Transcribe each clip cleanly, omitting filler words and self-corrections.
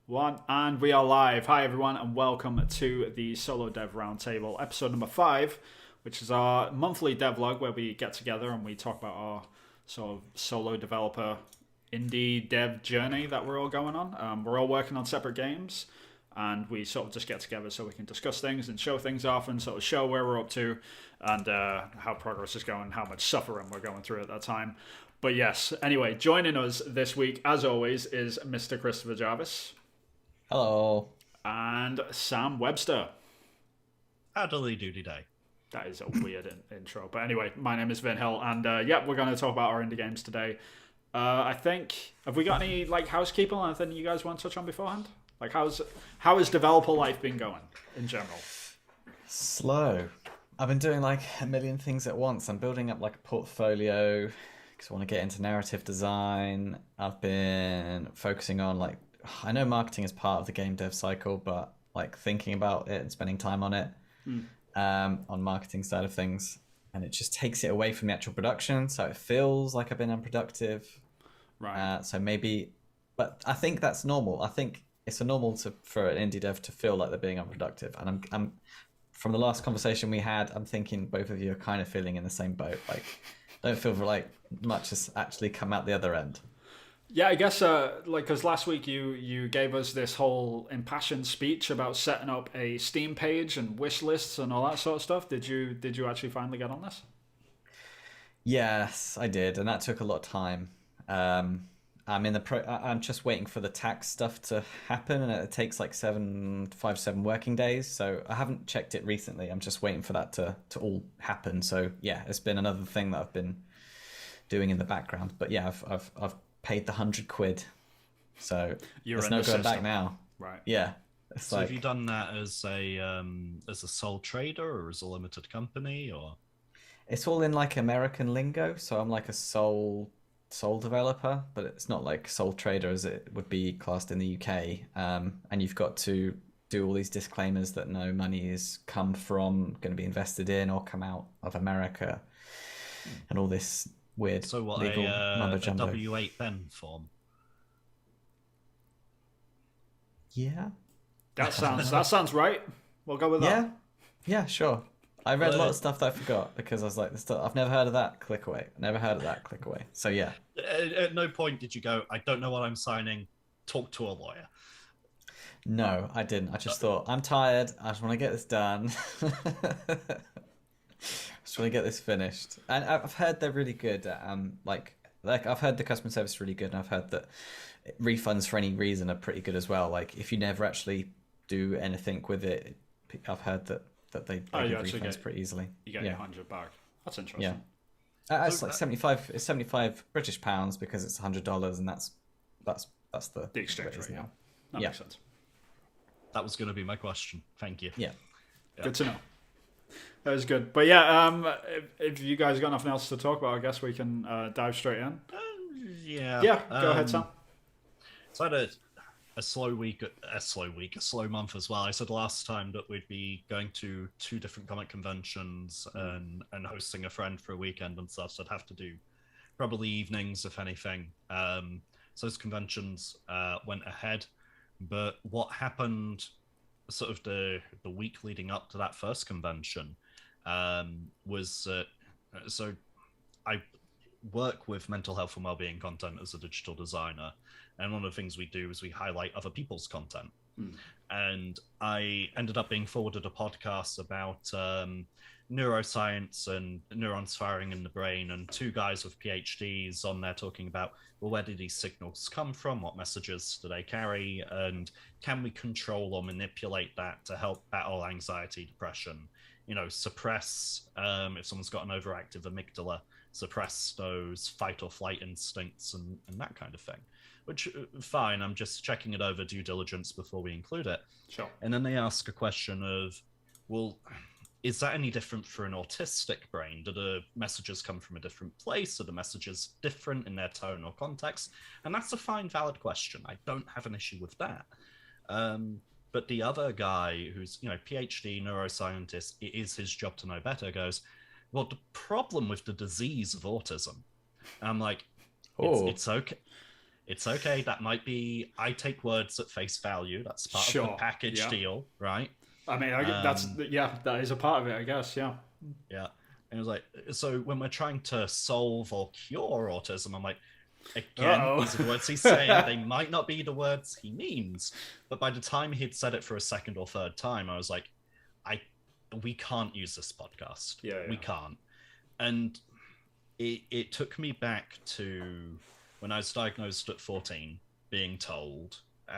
One, and we are live. Hi, everyone, and welcome to the Solo Dev Roundtable, episode number 5, which is our monthly devlog where we get together and we talk about our sort of solo developer indie dev journey that we're all going on. We're all working on separate games, and we sort of just get together so we can discuss things and show things off and sort of show where we're up to and how progress is going, how much suffering we're going through at that time. But yes, anyway, joining us this week, as always, is Mr. Christopher Jarvis. Hello. And Sam Webster. Howdy doody day. That is a weird intro. But anyway, my name is Vin Hill, and we're going to talk about our indie games today. I think, have we got any housekeeping or anything you guys want to touch on beforehand? How has developer life been going in general? Slow. I've been doing a million things at once. I'm building up a portfolio because I want to get into narrative design. I've been focusing on I know marketing is part of the game dev cycle, but thinking about it and spending time on it, on marketing side of things, and it just takes it away from the actual production, so it feels like I've been unproductive. Right. So maybe, but I think that's normal. I think it's normal for an indie dev to feel like they're being unproductive, and I'm from the last conversation we had, I'm thinking both of you are kind of feeling in the same boat. Don't feel like much has actually come out the other end. Yeah, I guess because last week you gave us this whole impassioned speech about setting up a Steam page and wish lists and all that sort of stuff. Did you actually finally get on this? Yes, I did, and that took a lot of time. I'm just waiting for the tax stuff to happen, and it takes 7 working days. So I haven't checked it recently. I'm just waiting for that to all happen. So yeah, it's been another thing that I've been doing in the background. But yeah, I've paid the £100, so there's no going back now. Right. Yeah. So have you done that as a sole trader or as a limited company, or? It's all in American lingo, so I'm a sole developer, but it's not sole trader as it would be classed in the UK. And you've got to do all these disclaimers that no money is come from, going to be invested in, or come out of America, and all this weird legal mumbo jumbo. A W8 then form? Yeah. That sounds right. We'll go with that. Yeah, sure. I read a lot of stuff that I forgot because I was like, I've never heard of that, click away. Never heard of that, click away. So yeah. At no point did you go, I don't know what I'm signing, talk to a lawyer. No, I didn't. I just thought, I'm tired, I just want to get this done. Just want to get this finished. And I've heard they're really good at, I've heard the customer service is really good, and I've heard that refunds for any reason are pretty good as well. If you never actually do anything with it, I've heard that they give refunds pretty easily. You get your $100 back. That's interesting. Yeah. It's 75. It's 75 British pounds because it's $100, and that's the exchange rate. Now. That makes sense. That was going to be my question. Thank you. Yeah. Good to know. That was good. But yeah, if you guys got nothing else to talk about, I guess we can dive straight in. Yeah. Yeah. Go ahead, Sam. So I had a slow month as well. I said last time that we'd be going to 2 different comic conventions and hosting a friend for a weekend and stuff. So I'd have to do probably evenings, if anything. So those conventions went ahead. But what happened sort of the week leading up to that first convention was so I work with mental health and wellbeing content as a digital designer, and one of the things we do is we highlight other people's content. And I ended up being forwarded a podcast about neuroscience and neurons firing in the brain, and 2 guys with PhDs on there talking about, well, where do these signals come from? What messages do they carry? And can we control or manipulate that to help battle anxiety, depression? Suppress, if someone's got an overactive amygdala, suppress those fight or flight instincts and that kind of thing. Which, fine, I'm just checking it over due diligence before we include it. Sure. And then they ask a question of, well, is that any different for an autistic brain? Do the messages come from a different place? Are the messages different in their tone or context? And that's a fine, valid question. I don't have an issue with that. But the other guy who's, PhD neuroscientist, it is his job to know better, goes, well, the problem with the disease of autism, and I'm like, it's okay. It's okay. That might be. I take words at face value. That's part of the package deal, right? I mean, that is a part of it, I guess. Yeah. Yeah. And it was like, so when we're trying to solve or cure autism, I'm like, again, these are the words he's saying. They might not be the words he means, but by the time he'd said it for a second or third time, I was like, we can't use this podcast. We can't. And it took me back to when I was diagnosed at 14, being told,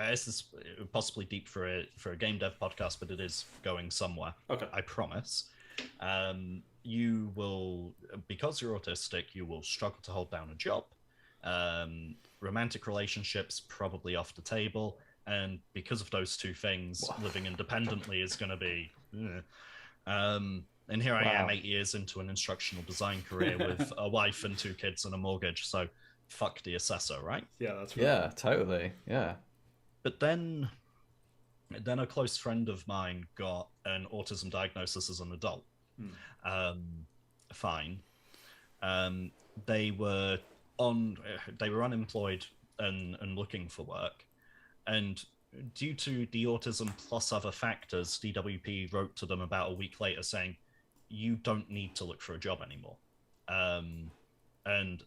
this is possibly deep for a game dev podcast, but it is going somewhere. Okay. I promise. You will, because you're autistic, you will struggle to hold down a job. Romantic relationships probably off the table, and because of those two things, living independently is going to be. And here I am, 8 years into an instructional design career with a wife and 2 kids and a mortgage. So, fuck the assessor, right? Yeah, that's right. Yeah, totally. Yeah. But then a close friend of mine got an autism diagnosis as an adult. Fine. They were unemployed and looking for work, and due to the autism plus other factors, DWP wrote to them about a week later saying, "You don't need to look for a job anymore." And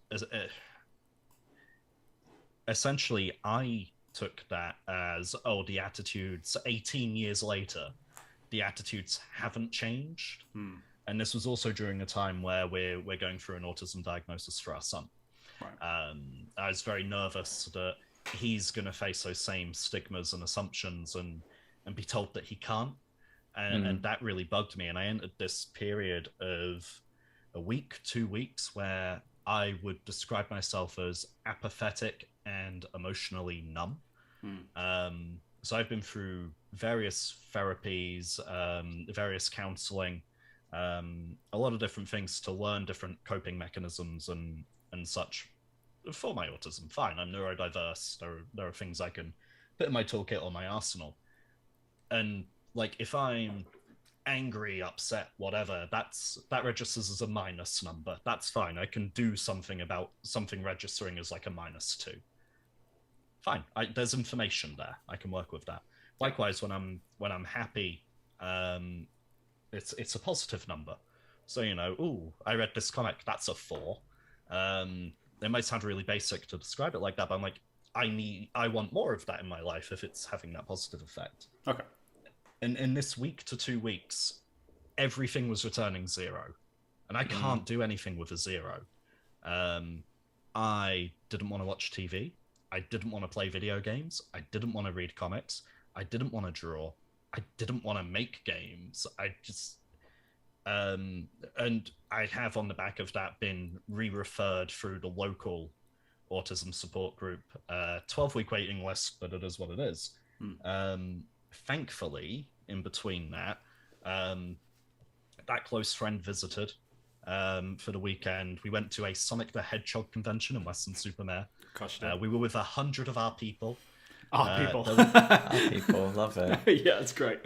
essentially, I took that as, the attitudes 18 years later, the attitudes haven't changed. And this was also during a time where we're going through an autism diagnosis for our son. Right. I was very nervous that he's going to face those same stigmas and assumptions and be told that he can't. And that really bugged me. And I entered this period of a week, 2 weeks, where I would describe myself as apathetic and emotionally numb. So I've been through various therapies, various counseling, a lot of different things to learn different coping mechanisms and such for my autism. Fine, I'm neurodiverse. There are things I can put in my toolkit or my arsenal. And like, if I'm angry, upset, whatever, that registers as a minus number. That's fine. I can do something about something registering as like a -2. Fine. There's information there. I can work with that. Likewise, when I'm happy, it's a positive number. So, I read this comic, that's a 4. It might sound really basic to describe it like that, but I'm like, I want more of that in my life if it's having that positive effect. Okay. And in this week to 2 weeks, everything was returning 0. And I can't do anything with a 0. I didn't want to watch TV. I didn't want to play video games. I didn't want to read comics. I didn't want to draw. I didn't want to make games. I just... and I have on the back of that been re-referred through the local autism support group. 12-week waiting list, but it is what it is. Thankfully, in between that, that close friend visited for the weekend. We went to a Sonic the Hedgehog convention in Weston-super-Mare. We were with 100 of our people. Our people. Our people, love it. Yeah, it's great.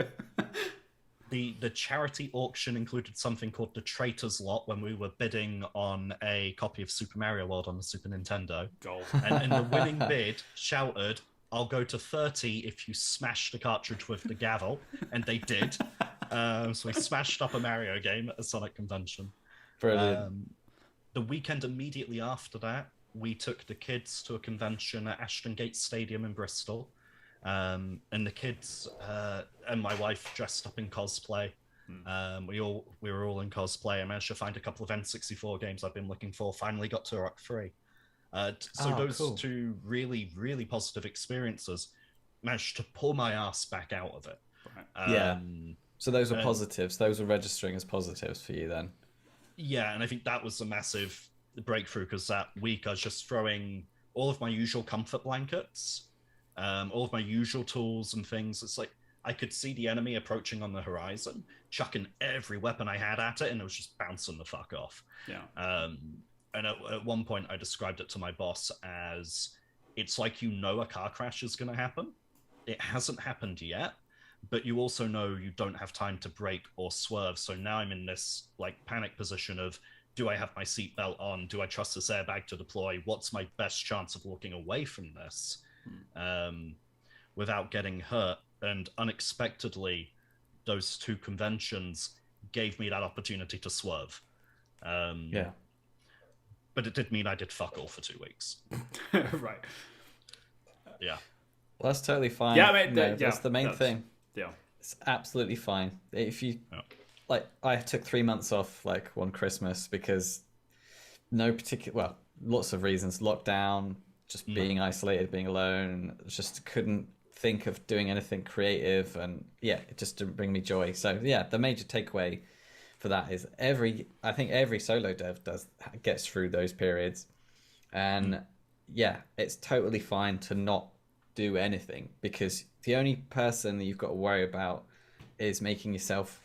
The charity auction included something called the Traitor's Lot when we were bidding on a copy of Super Mario World on the Super Nintendo. Gold. And the winning bid shouted, "I'll go to 30 if you smash the cartridge with the gavel." And they did. So we smashed up a Mario game at a Sonic convention. Brilliant. The weekend immediately after that, we took the kids to a convention at Ashton Gate Stadium in Bristol. And the kids and my wife dressed up in cosplay. We were all in cosplay. I managed to find a couple of N64 games I've been looking for. Finally got to Rock 3. Those cool. 2 really, really positive experiences managed to pull my ass back out of it. Right. So those were positives. Those were registering as positives for you then. Yeah, and I think that was a massive breakthrough because that week I was just throwing all of my usual comfort blankets, all of my usual tools and things. It's like I could see the enemy approaching on the horizon, chucking every weapon I had at it, and it was just bouncing the fuck off. Yeah. And at one point, I described it to my boss as, it's like a car crash is going to happen. It hasn't happened yet, but you also know you don't have time to brake or swerve. So now I'm in this like panic position of, do I have my seatbelt on? Do I trust this airbag to deploy? What's my best chance of walking away from this without getting hurt? And unexpectedly, those two conventions gave me that opportunity to swerve. Yeah. But it did mean I did fuck all for 2 weeks. Right. Yeah. Well, that's totally fine. Yeah, I mean, that's the main thing. Yeah. It's absolutely fine. If you like, I took 3 months off like one Christmas because lots of reasons. Lockdown, just being isolated, being alone, just couldn't think of doing anything creative, and it just didn't bring me joy. So the major takeaway for that is I think every solo dev gets through those periods, and it's totally fine to not do anything, because the only person that you've got to worry about is making yourself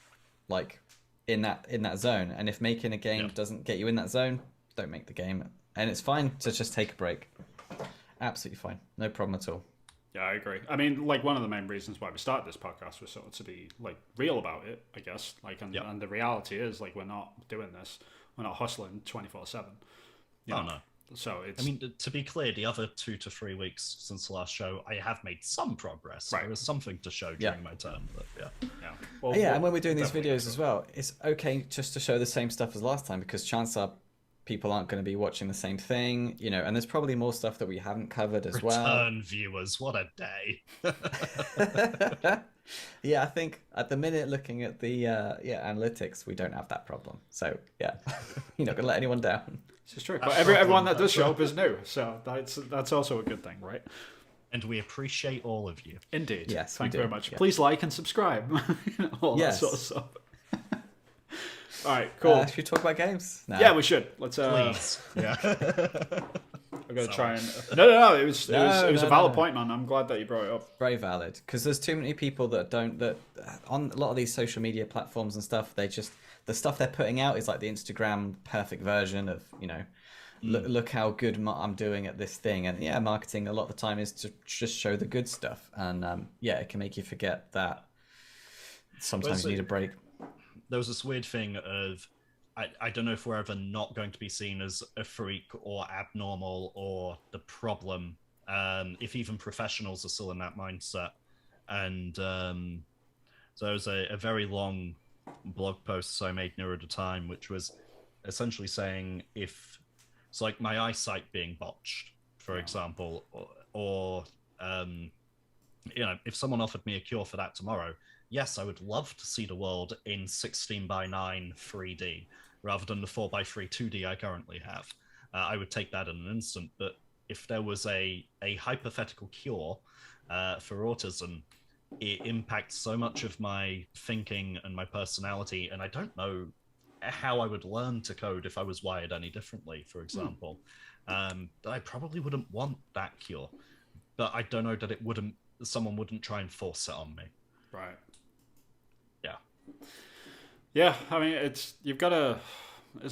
like in that zone. And if making a game doesn't get you in that zone, don't make the game. And it's fine to just take a break. Absolutely fine, no problem at all. Yeah, I agree. I mean, like, one of the main reasons why we started this podcast was sort of to be like real about it, I guess. Like, and the reality is, like, we're not doing this. We're not hustling 24/7. Oh no. So it's. I mean, to be clear, the other 2 to 3 weeks since the last show, I have made some progress. Right. There was something to show during my turn, but Well, and when we're doing these videos as well, it's okay just to show the same stuff as last time, because chances are people aren't going to be watching the same thing, and there's probably more stuff that we haven't covered as well. Return viewers, what a day. I think at the minute, looking at the analytics, we don't have that problem. So you're not going to let anyone down. This is true. But everyone that does show up is new, so that's also a good thing, right? And we appreciate all of you. Indeed. Yes, thank you very much. Yeah. Please like and subscribe. All that sort of stuff. All right, cool. Should we talk about games? No. Yeah, we should. Let's. Please. Yeah. I'm gonna try and. No. It was a valid point, man. I'm glad that you brought it up. Very valid, because there's too many people that on a lot of these social media platforms and stuff. The stuff they're putting out is like the Instagram perfect version of look how good I'm doing at this thing. And marketing a lot of the time is to just show the good stuff, and it can make you forget that sometimes you need a break. There was this weird thing of, I don't know if we're ever not going to be seen as a freak or abnormal or the problem, if even professionals are still in that mindset. And so there was a very long blog post I made near at the time, which was essentially saying, if it's like my eyesight being botched, for example, or if someone offered me a cure for that tomorrow, yes, I would love to see the world in 16:9 3D rather than the 4:3 2D I currently have. I would take that in an instant. But if there was a hypothetical cure for autism, it impacts so much of my thinking and my personality, and I don't know how I would learn to code if I was wired any differently, for example. I probably wouldn't want that cure, but I don't know that someone wouldn't try and force it on me. Right. Yeah. I mean, it's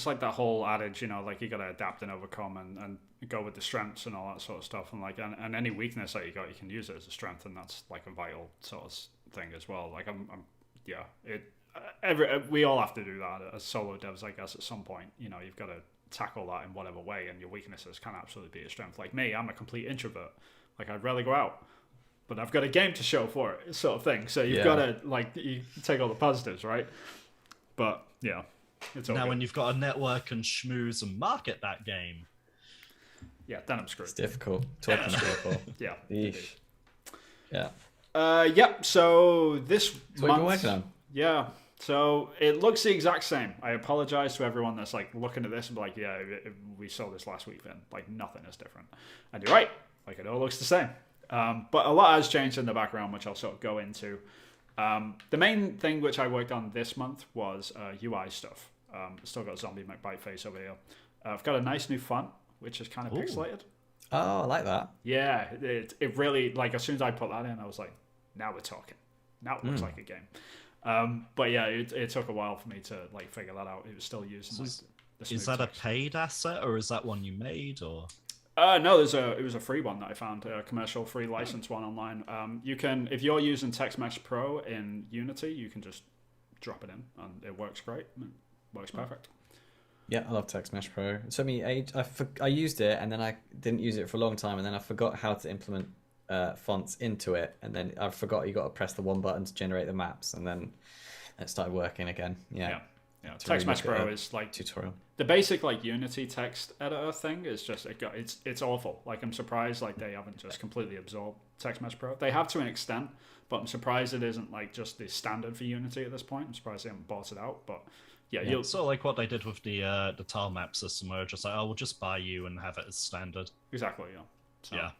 like that whole adage, like you gotta adapt and overcome and go with the strengths and all that sort of stuff, and like and any weakness that you got, you can use it as a strength, and that's like a vital sort of thing as well. Like we all have to do that as solo devs, I guess. At some point, you've got to tackle that in whatever way, and your weaknesses can absolutely be a strength. Like me, I'm a complete introvert. Like, I'd rarely go out, but I've got a game to show for it, sort of thing. So you've got to you take all the positives, right? But it's all now good. When you've got a network and schmooze and market that game, then I'm screwed. It's difficult. Talking people. Yeah. Yeesh. Yeah. So this So what have you been working on? Yeah. So it looks the exact same. I apologize to everyone that's like looking at this and be like, we saw this last week, then like nothing is different. And you're right. Like, it all looks the same. But a lot has changed in the background, which I'll sort of go into. The main thing which I worked on this month was UI stuff. Still got Zombie McBiteface over here. I've got a nice new font, which is kind of pixelated. Oh, I like that. Yeah, it really, like, as soon as I put that in, I was like, now we're talking. Now it looks like a game. But yeah, it took a while for me to like figure that out. It was still using the smooth is that text. a paid asset, or is that one you made, or? No, it was a free one that I found, a commercial free license one online. You can, if you're using TextMesh Pro in Unity, you can just drop it in, and it works great. It works perfect. Yeah, I love Text Mesh Pro. It took me age. I used it and then I didn't use it for a long time, and then I forgot how to implement fonts into it, and then I forgot you got to press the one button to generate the maps, and then it started working again. Yeah. Yeah. To Text Mesh relook at Pro a is like tutorial. the basic like Unity text editor thing is just it's awful. Like I'm surprised like they haven't just completely absorbed Text Mesh Pro. They have to an extent, but I'm surprised it isn't like just the standard for Unity at this point. I'm surprised they haven't bought it out, but yeah, you'll Sort of like what they did with the tile map system, where it's just like, oh, we'll just buy you and have it as standard. exactly, yeah. So, Yeah.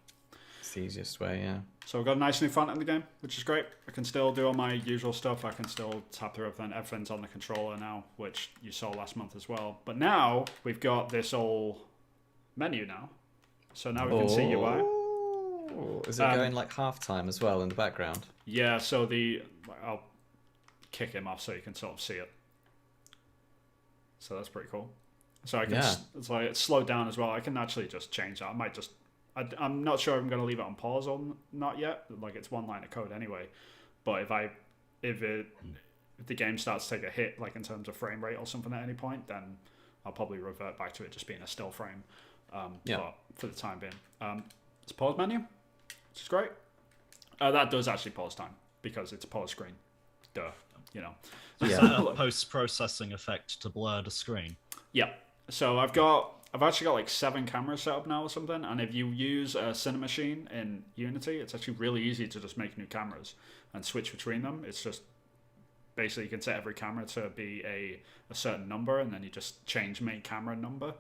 It's the easiest way. Yeah. So we've got a nice new font in the game, which is great. I can still do all my usual stuff. I can still tap through everything. Everything's on the controller now, which you saw last month as well. But now we've got this whole menu now. So now we can see UI. Is it going like halftime as well in the background? Yeah, so I'll kick him off so you can sort of see it. So that's pretty cool. So I can, it's like it's slowed down as well. I can actually just change that. I might just, I'm not sure if I'm going to leave it on pause or not yet. Like it's one line of code anyway. But if the game starts to take a hit, like in terms of frame rate or something at any point, then I'll probably revert back to it just being a still frame. But for the time being, it's a pause menu, which is great. That does actually pause time because it's a pause screen. Duh, you know. Is that a post-processing effect to blur the screen? Yeah. So I've actually got like 7 cameras set up now or something, and if you use a Cinemachine in Unity, it's actually really easy to just make new cameras and switch between them. It's just basically you can set every camera to be a certain number, and then you just change main camera number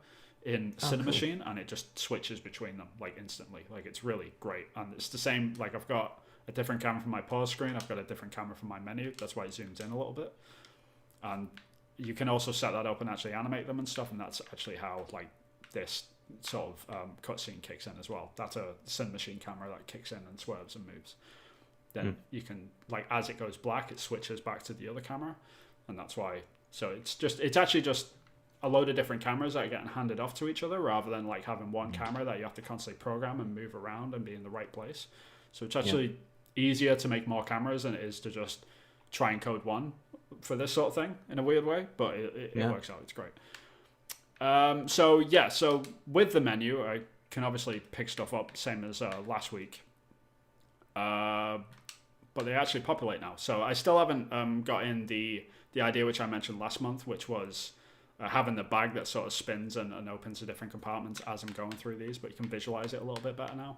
in Cinemachine, and it just switches between them like instantly. Like it's really great, and it's the same. Like I've got a different camera for my pause screen. I've got a different camera for my menu. That's why it zooms in a little bit, and you can also set that up and actually animate them and stuff, and that's actually how like this sort of cutscene kicks in as well. That's a Cinemachine camera that kicks in and swerves and moves. Then you can, like, as it goes black, it switches back to the other camera, and that's why. So it's actually just a load of different cameras that are getting handed off to each other, rather than like having one camera that you have to constantly program and move around and be in the right place. So it's actually easier to make more cameras than it is to just try and code one for this sort of thing in a weird way, but it works out. It's great. So with the menu, I can obviously pick stuff up same as last week, but they actually populate now. So I still haven't got in the idea which I mentioned last month, which was having the bag that sort of spins and opens the different compartments as I'm going through these, but you can visualize it a little bit better now.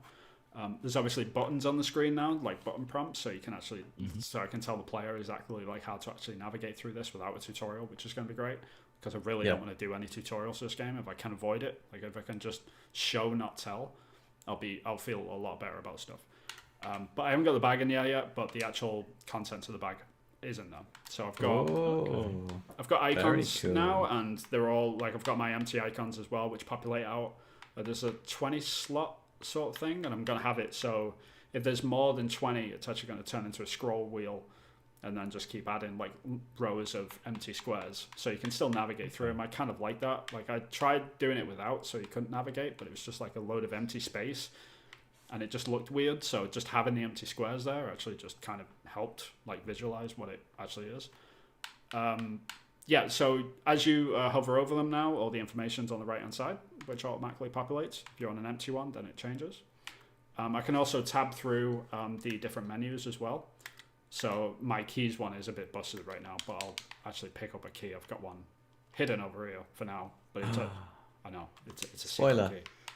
There's obviously buttons on the screen now, like button prompts, so you can actually, so I can tell the player exactly like how to actually navigate through this without a tutorial, which is going to be great, because I really don't want to do any tutorials for this game. If I can avoid it, like if I can just show, not tell, I'll feel a lot better about stuff. But I haven't got the bag in there yet, but the actual contents of the bag is in there. So I've got icons now, and they're all like, I've got my empty icons as well, which populate out. There's a 20 slot sort of thing, and I'm going to have it so if there's more than 20, it's actually going to turn into a scroll wheel, and then just keep adding like rows of empty squares, so you can still navigate through them. I kind of like that. Like I tried doing it without, so you couldn't navigate, but it was just like a load of empty space, and it just looked weird. So just having the empty squares there actually just kind of helped like visualize what it actually is. So as you hover over them now, all the information's on the right hand side, which automatically populates. If you're on an empty one, then it changes. I can also tab through the different menus as well. So my keys one is a bit busted right now, but I'll actually pick up a key. I've got one hidden over here for now, but it's I know it's a spoiler.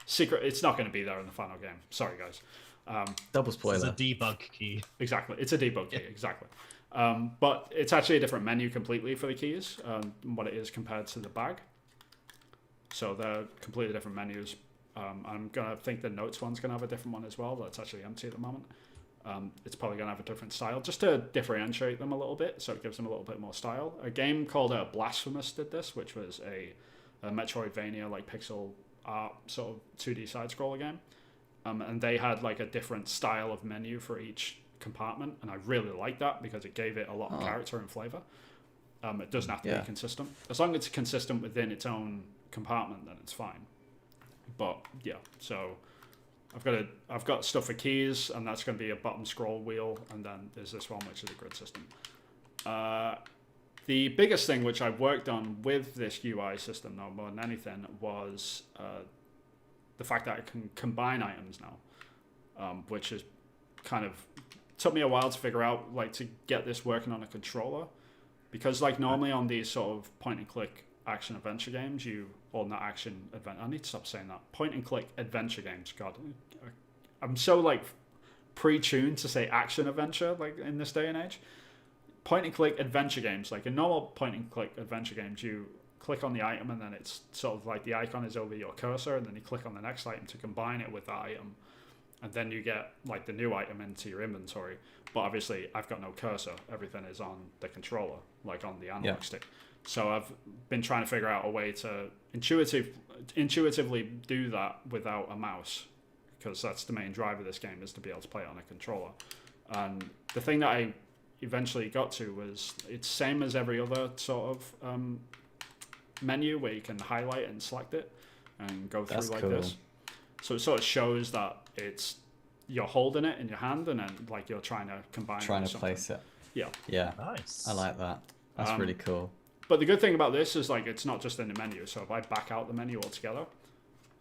Secret. It's not going to be there in the final game. Sorry, guys. Double spoiler. It's a debug key. Exactly. It's a debug key. Exactly. But it's actually a different menu completely for the keys, what it is compared to the bag. So they're completely different menus. I'm going to think the notes one's going to have a different one as well. That's actually empty at the moment. It's probably going to have a different style just to differentiate them a little bit, so it gives them a little bit more style. A game called Blasphemous did this, which was a Metroidvania, like pixel art sort of 2D side-scroller game. And they had like a different style of menu for each compartment, and I really like that because it gave it a lot of character and flavor. It doesn't have to be consistent. As long as it's consistent within its own compartment, then it's fine. But yeah, so I've got stuff for keys, and that's going to be a bottom scroll wheel, and then there's this one which is a grid system. The biggest thing which I worked on with this UI system, now more than anything, was the fact that I can combine items now, which is kind of took me a while to figure out, like, to get this working on a controller, because like normally on these sort of point and click action adventure games, or not action adventure. I need to stop saying that. Point and click adventure games. God, I'm so like pre-tuned to say action adventure like in this day and age. Point and click adventure games, like in normal point and click adventure games, you click on the item and then it's sort of like the icon is over your cursor, and then you click on the next item to combine it with that item, and then you get like the new item into your inventory. But obviously I've got no cursor, everything is on the controller, like on the analog stick. So I've been trying to figure out a way to intuitively do that without a mouse, because that's the main driver of this game, is to be able to play it on a controller. And the thing that I eventually got to was, it's same as every other sort of menu where you can highlight and select it and go through like this. So it sort of shows that you're holding it in your hand and then like you're trying to combine it with something. Place it. Yeah. Nice. I like that. That's really cool. But the good thing about this is like it's not just in the menu. So if I back out the menu altogether,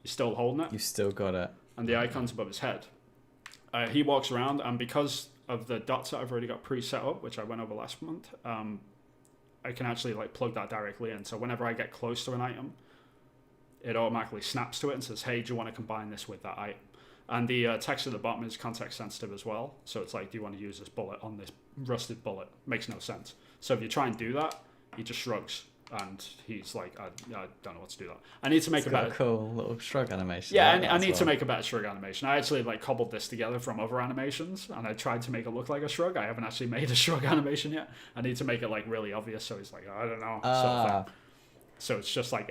you're still holding it. You still got it. And the icon's above his head. He walks around, and because of the dots that I've already got pre-set up, which I went over last month, I can actually like plug that directly in. So whenever I get close to an item, it automatically snaps to it and says, hey, do you want to combine this with that item? And the text at the bottom is context sensitive as well. So it's like, do you want to use this bullet on this rusted bullet? Makes no sense. So if you try and do that, he just shrugs. And he's like, I don't know what to do that. I need to make a better cool little shrug animation. Yeah, I need to make a better shrug animation. I actually like cobbled this together from other animations, and I tried to make it look like a shrug. I haven't actually made a shrug animation yet. I need to make it like really obvious, so he's like, I don't know. Sort of thing. So it's just like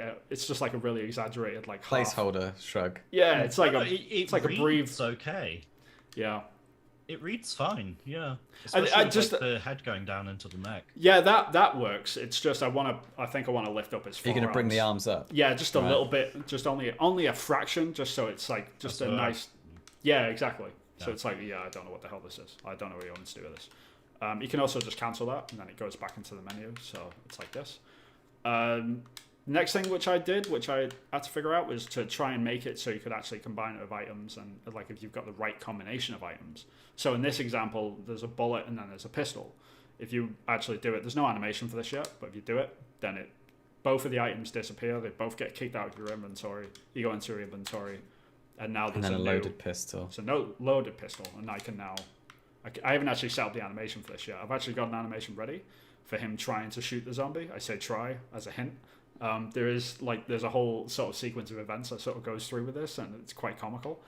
a really exaggerated like placeholder shrug. Yeah, it's like it's like a breathe. It's okay. Yeah. It reads fine, yeah. Especially with the head going down into the neck. Yeah, that works. It's just I think I want to lift up his forearms. You're gonna bring the arms up. Yeah, just a little bit, just only a fraction, just so it's like just That's a nice. Yeah, exactly. Yeah. So it's like, I don't know what the hell this is. I don't know what you want to do with this. You can also just cancel that, and then it goes back into the menu. So it's like this. Next thing which I did, which I had to figure out, was to try and make it so you could actually combine it with items, and like if you've got the right combination of items. So in this example, there's a bullet and then there's a pistol. If you actually do it, there's no animation for this yet, but if you do it, then both of the items disappear. They both get kicked out of your inventory. You go into your inventory, and now there's a loaded pistol. So no loaded pistol, and I can now. I haven't actually set up the animation for this yet. I've actually got an animation ready for him trying to shoot the zombie. I say try as a hint. There's a whole sort of sequence of events that sort of goes through with this, and it's quite comical.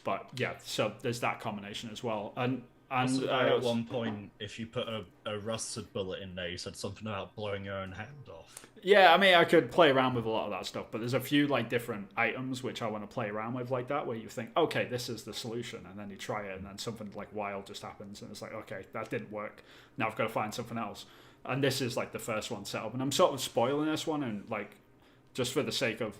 But yeah, so there's that combination as well. And at one point, if you put a rusted bullet in there, you said something about blowing your own hand off. Yeah, I mean, I could play around with a lot of that stuff, but there's a few like different items which I want to play around with like that, where you think, okay, this is the solution, and then you try it, and then something like wild just happens, and it's like, okay, that didn't work. Now I've got to find something else. And this is like the first one set up, and I'm sort of spoiling this one, and like just for the sake of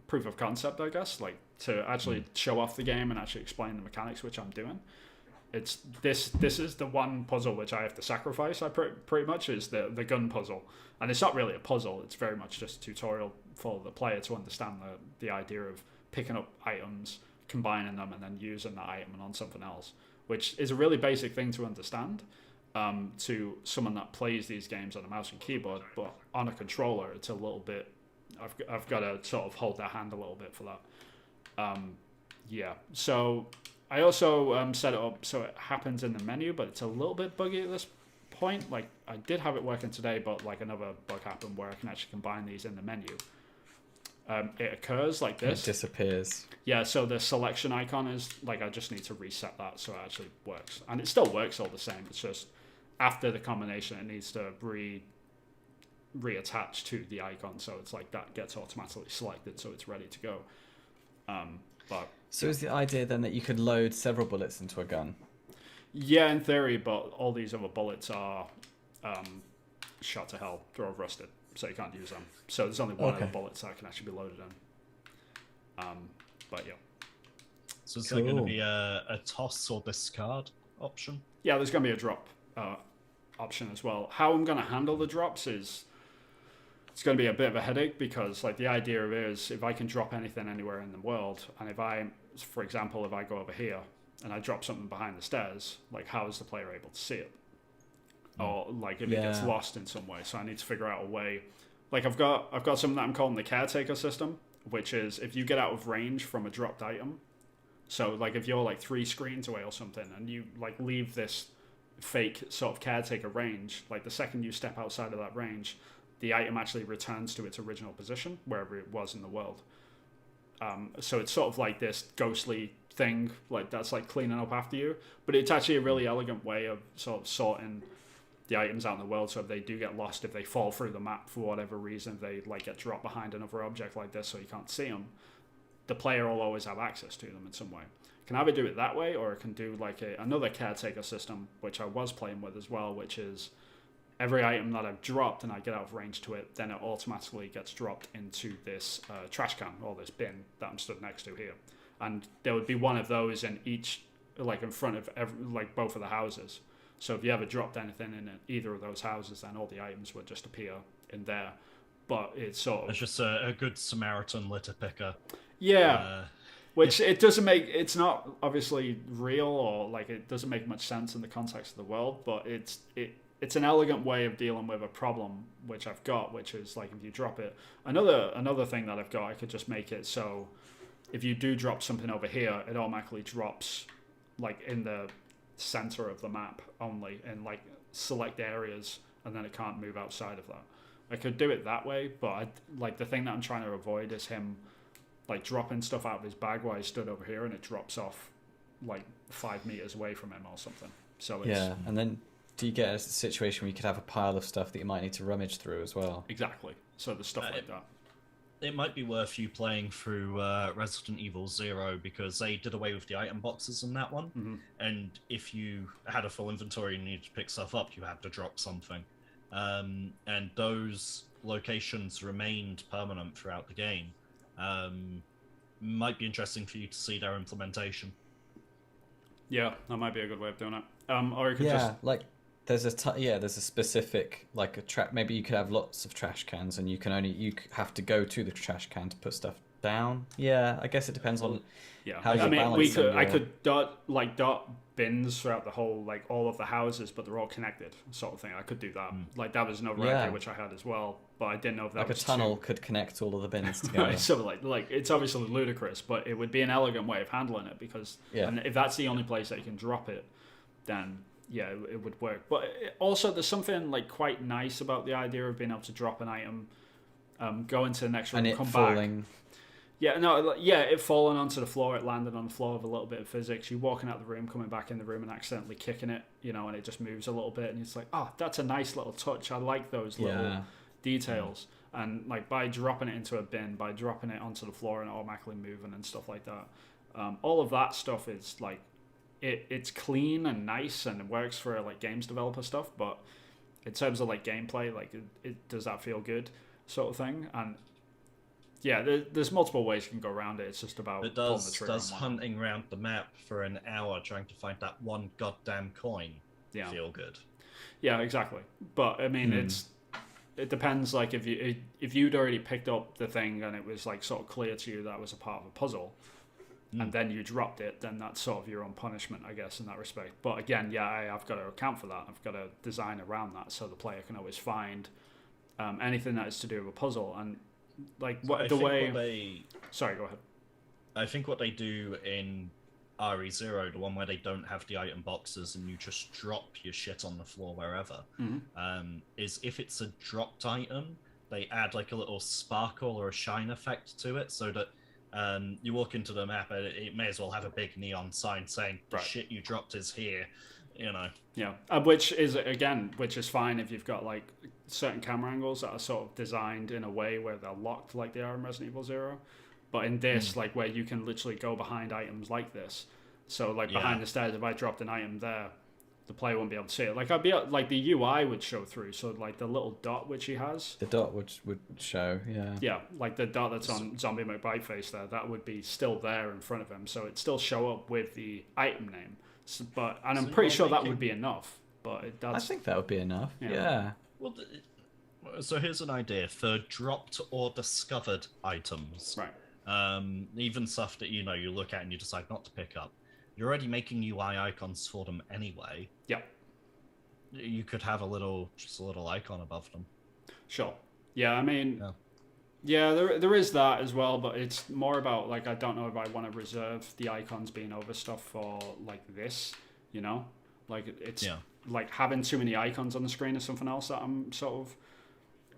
proof of concept, I guess, like to actually show off the game and actually explain the mechanics, which I'm doing. It's this is the one puzzle which I have to sacrifice. I pretty much is the gun puzzle, and it's not really a puzzle. It's very much just a tutorial for the player to understand the idea of picking up items, combining them, and then using that item on something else, which is a really basic thing to understand. To someone that plays these games on a mouse and keyboard, but on a controller, it's a little bit. I've got to sort of hold their hand a little bit for that. So I also set it up so it happens in the menu, but it's a little bit buggy at this point. Like I did have it working today, but like another bug happened where I can actually combine these in the menu. It occurs like this. It disappears. Yeah, so the selection icon is like I just need to reset that so it actually works, and it still works all the same. It's just after the combination, it needs to reattach to the icon, so it's like that gets automatically selected, so it's ready to go. So is the idea then that you could load several bullets into a gun? Yeah, in theory, but all these other bullets are shot to hell. They're all rusted, so you can't use them. So there's only one of the bullets that can actually be loaded in. But yeah. So is there going to be a toss or discard option? Yeah, there's going to be a drop option as well. How I'm going to handle the drops is it's going to be a bit of a headache because like the idea is if I can drop anything anywhere in the world, and if I, for example, if I go over here and I drop something behind the stairs, like how is the player able to see it? Or like if it gets lost in some way. So I need to figure out a way. Like I've got something that I'm calling the caretaker system, which is if you get out of range from a dropped item. So like if you're like 3 screens away or something and you like leave this fake sort of caretaker range, like the second you step outside of that range, the item actually returns to its original position wherever it was in the world. So it's sort of like this ghostly thing, like that's like cleaning up after you, but it's actually a really elegant way of sort of sorting the items out in the world. So if they do get lost, if they fall through the map for whatever reason, they like get dropped behind another object like this so you can't see them, the player will always have access to them in some way. Can either do it that way or it can do like another caretaker system, which I was playing with as well, which is every item that I've dropped and I get out of range to it, then it automatically gets dropped into this trash can or this bin that I'm stood next to here. And there would be one of those in each, like in front of like both of the houses. So if you ever dropped anything in either of those houses, then all the items would just appear in there. But it's sort of... It's just a good Samaritan litter picker. Yeah. Which it doesn't make... It's not obviously real or like it doesn't make much sense in the context of the world, but it's an elegant way of dealing with a problem which I've got, which is like if you drop it... Another thing that I've got, I could just make it so if you do drop something over here, it automatically drops like in the center of the map only in like select areas, and then it can't move outside of that. I could do it that way, but like the thing that I'm trying to avoid is him like dropping stuff out of his bag while he stood over here and it drops off like 5 meters away from him or something. So it's, and then do you get a situation where you could have a pile of stuff that you might need to rummage through as well? Exactly. So there's stuff like that. It might be worth you playing through Resident Evil 0 because they did away with the item boxes in that one. Mm-hmm. And if you had a full inventory and needed to pick stuff up, you had to drop something. And those locations remained permanent throughout the game. Might be interesting for you to see their implementation. Yeah, that might be a good way of doing it. Or you could like there's a specific like a track. Maybe you could have lots of trash cans, and you have to go to the trash can to put stuff down. Yeah, I guess it depends on how you balance. I could dot bins throughout the whole like all of the houses, but they're all connected, sort of thing. I could do that. Like that was another idea which I had as well, but I didn't know if that was a tunnel could connect all of the bins together. So like it's obviously ludicrous, but it would be an elegant way of handling it because and if that's the only place that you can drop it, then it would work. But also there's something like quite nice about the idea of being able to drop an item, go into the next room, and come falling. back. It falling onto the floor, it landed on the floor with a little bit of physics. You walking out the room, coming back in the room and accidentally kicking it, and it just moves a little bit and it's like, oh, that's a nice little touch. I like those little details. And like by dropping it into a bin, by dropping it onto the floor and automatically moving and stuff like that, all of that stuff is like, it's clean and nice and it works for like games developer stuff, but in terms of like gameplay, like it does that feel good sort of thing. And there's multiple ways you can go around it. It's just about pulling the trigger. Does hunting around the map for an hour trying to find that one goddamn coin feel good? Yeah, exactly. But I mean, it depends. Like if you'd already picked up the thing and it was like sort of clear to you that was a part of a puzzle, and then you dropped it, then that's sort of your own punishment, I guess, in that respect. But again, I've got to account for that. I've got to design around that so the player can always find anything that is to do with a puzzle. And like sorry, go ahead. I think what they do in RE0, the one where they don't have the item boxes and you just drop your shit on the floor wherever, is if it's a dropped item, they add like a little sparkle or a shine effect to it so that you walk into the map and it may as well have a big neon sign saying the shit you dropped is here, which is fine if you've got like certain camera angles that are sort of designed in a way where they're locked like they are in Resident Evil 0, but in this like where you can literally go behind items like this, so like behind the stairs, if I dropped an item there, the player won't be able to see it. Like I'd be like the UI would show through, so like the little dot which he has, the dot would show, like the dot that's on Zombie McBiteface there, that would be still there in front of him, so it'd still show up with the item name. I'm pretty sure that would be enough. but I that's think that would be enough. Yeah. Yeah. Well, so here's an idea for dropped or discovered items. right. Even stuff that you look at and you decide not to pick up. You're already making UI icons for them anyway. Yep. You could have just a little icon above them. Sure. Yeah, I mean, yeah, there is that as well, but it's more about, like, I don't know if I want to reserve the icons being over stuff for, like, this, you know? Like, it's, like, having too many icons on the screen is something else that I'm sort of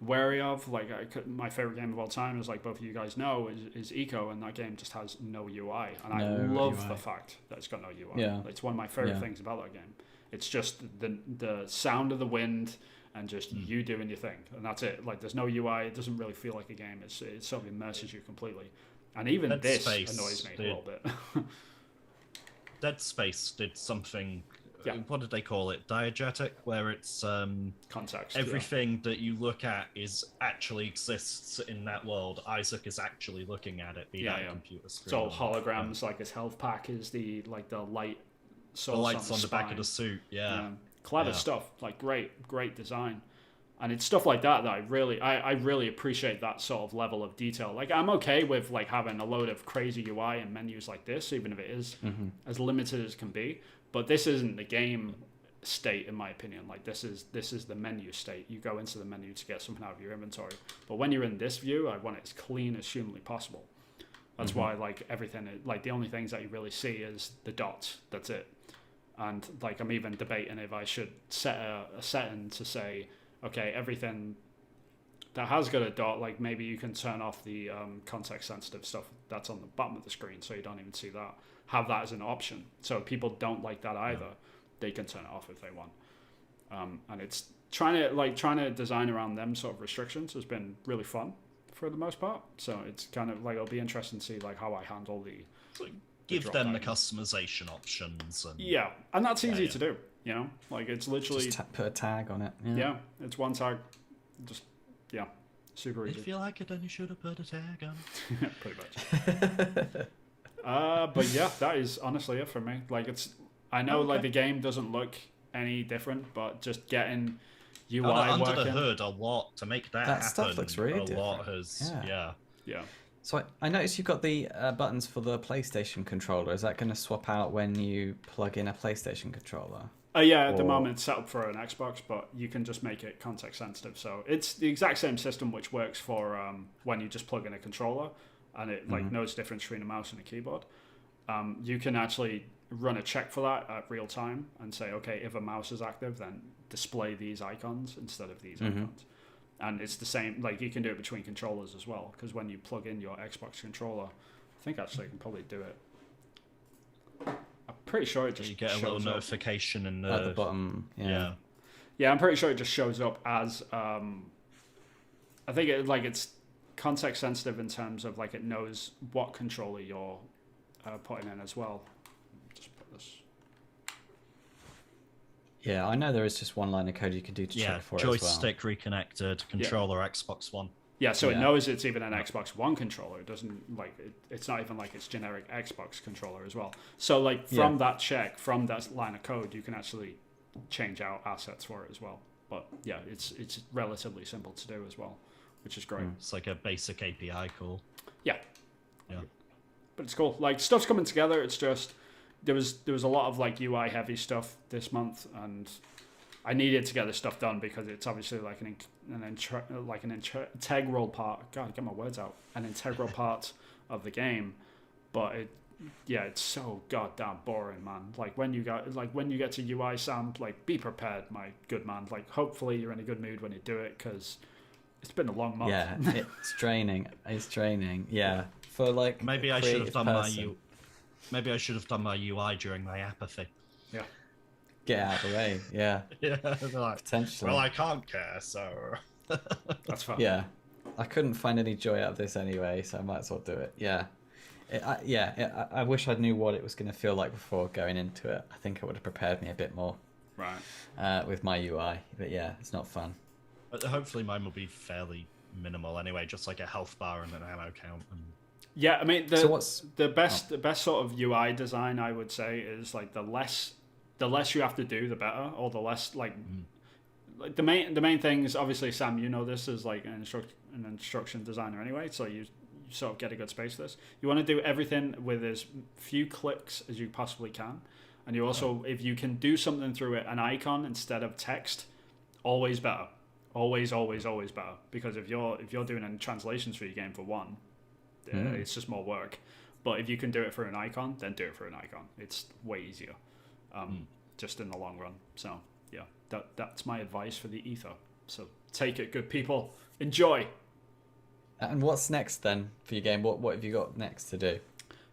wary of. Like, my favorite game of all time, as, like, both of you guys know, is Eco, and that game just has no UI. And I love the fact that it's got no UI. Yeah. It's one of my favorite things about that game. It's just the sound of the wind and just you doing your thing, and that's it. Like, there's no UI. It doesn't really feel like a game. It sort of immerses you completely, and even Dead this Space annoys me a little bit. Dead Space did something. Yeah. What did they call it? Diegetic, where it's Context. everything that you look at actually exists in that world. Isaac is actually looking at it. Be that a computer screen. It's all holograms. Like, his health pack is the light. The lights on the back of the suit. Yeah. Clever stuff. Like, great design. And it's stuff like that I really appreciate, that sort of level of detail. Like, I'm okay with, like, having a load of crazy UI and menus like this, even if it is as limited as can be. But this isn't the game state, in my opinion. Like, this is the menu state. You go into the menu to get something out of your inventory. But when you're in this view, I want it as clean as humanly possible. That's why, like, everything, like, the only things that you really see is the dots. That's it. And, like, I'm even debating if I should set a setting to say, okay, everything that has got a dot, like, maybe you can turn off the context sensitive stuff that's on the bottom of the screen, so you don't even see that. Have that as an option, so if people don't like that either, they can turn it off if they want. And it's trying to design around them sort of restrictions has been really fun for the most part. So it's kind of like, it'll be interesting to see, like, how I handle the give them the customization options. And and that's easy to do. You know, like, it's literally just put a tag on it. Yeah, it's one tag. Just super easy. If you like it, then you should have put a tag on. Pretty much. But yeah, that is honestly it for me. Like, I know like the game doesn't look any different, but just getting UI under working. the hood a lot to make that happen. Stuff looks really different. Lot has Yeah. So I noticed you've got the buttons for the PlayStation controller. Is that going to swap out when you plug in a PlayStation controller? At the moment it's set up for an Xbox, but you can just make it context sensitive. So it's the exact same system which works for when you just plug in a controller, and it like knows the difference between a mouse and a keyboard. You can actually run a check for that at real time and say, okay, if a mouse is active, then display these icons instead of these icons. And it's the same, like you can do it between controllers as well, because when you plug in your Xbox controller, I think actually you can probably do it. I'm pretty sure it just you get a little notification in at the bottom. Yeah, I'm pretty sure it just shows up as I think it's context sensitive in terms of like it knows what controller you're putting in as well. Just put this. Yeah, I know there is just one line of code you can do to check for it as well. Joystick reconnected, controller Xbox One. Yeah, so it knows it's even an Xbox One controller. It doesn't like it's not even like it's generic Xbox controller as well. So like from that check, from that line of code, you can actually change out assets for it as well. But yeah, it's relatively simple to do as well, which is great. It's like a basic API call. Yeah. But it's cool. Like stuff's coming together. It's just there was a lot of like UI heavy stuff this month, and I needed to get this stuff done because it's obviously like an integral part. God, get my words out. An integral part of the game, but it's so goddamn boring, man. Like when you get to UI, Sam, like be prepared, my good man. Like hopefully you're in a good mood when you do it, because it's been a long month. Yeah, it's draining. It's draining. Yeah, for like maybe I should have done my UI during my apathy. Yeah. Get out of the way, yeah. Potentially. Well, I can't care, so... That's fine. Yeah. I couldn't find any joy out of this anyway, so I might as well do it. Yeah. I wish I knew what it was going to feel like before going into it. I think it would have prepared me a bit more. Right. With my UI. But yeah, it's not fun. But hopefully mine will be fairly minimal anyway, just like a health bar and an ammo count. Yeah, I mean, the best sort of UI design, I would say, is like the less the less you have to do, the better, or the less like the main things. Obviously, Sam, you know this as like an instruction designer anyway, so you sort of get a good space for this. You want to do everything with as few clicks as you possibly can, and you also, if you can do something through it, an icon instead of text, always better. Always better, because if you're doing any translations for your game, for one, it's just more work. But if you can do it for an icon, then do it for an icon. It's way easier, just in the long run. So yeah, that's my advice for the ether. So take it, good people. Enjoy. And what's next then for your game? What have you got next to do?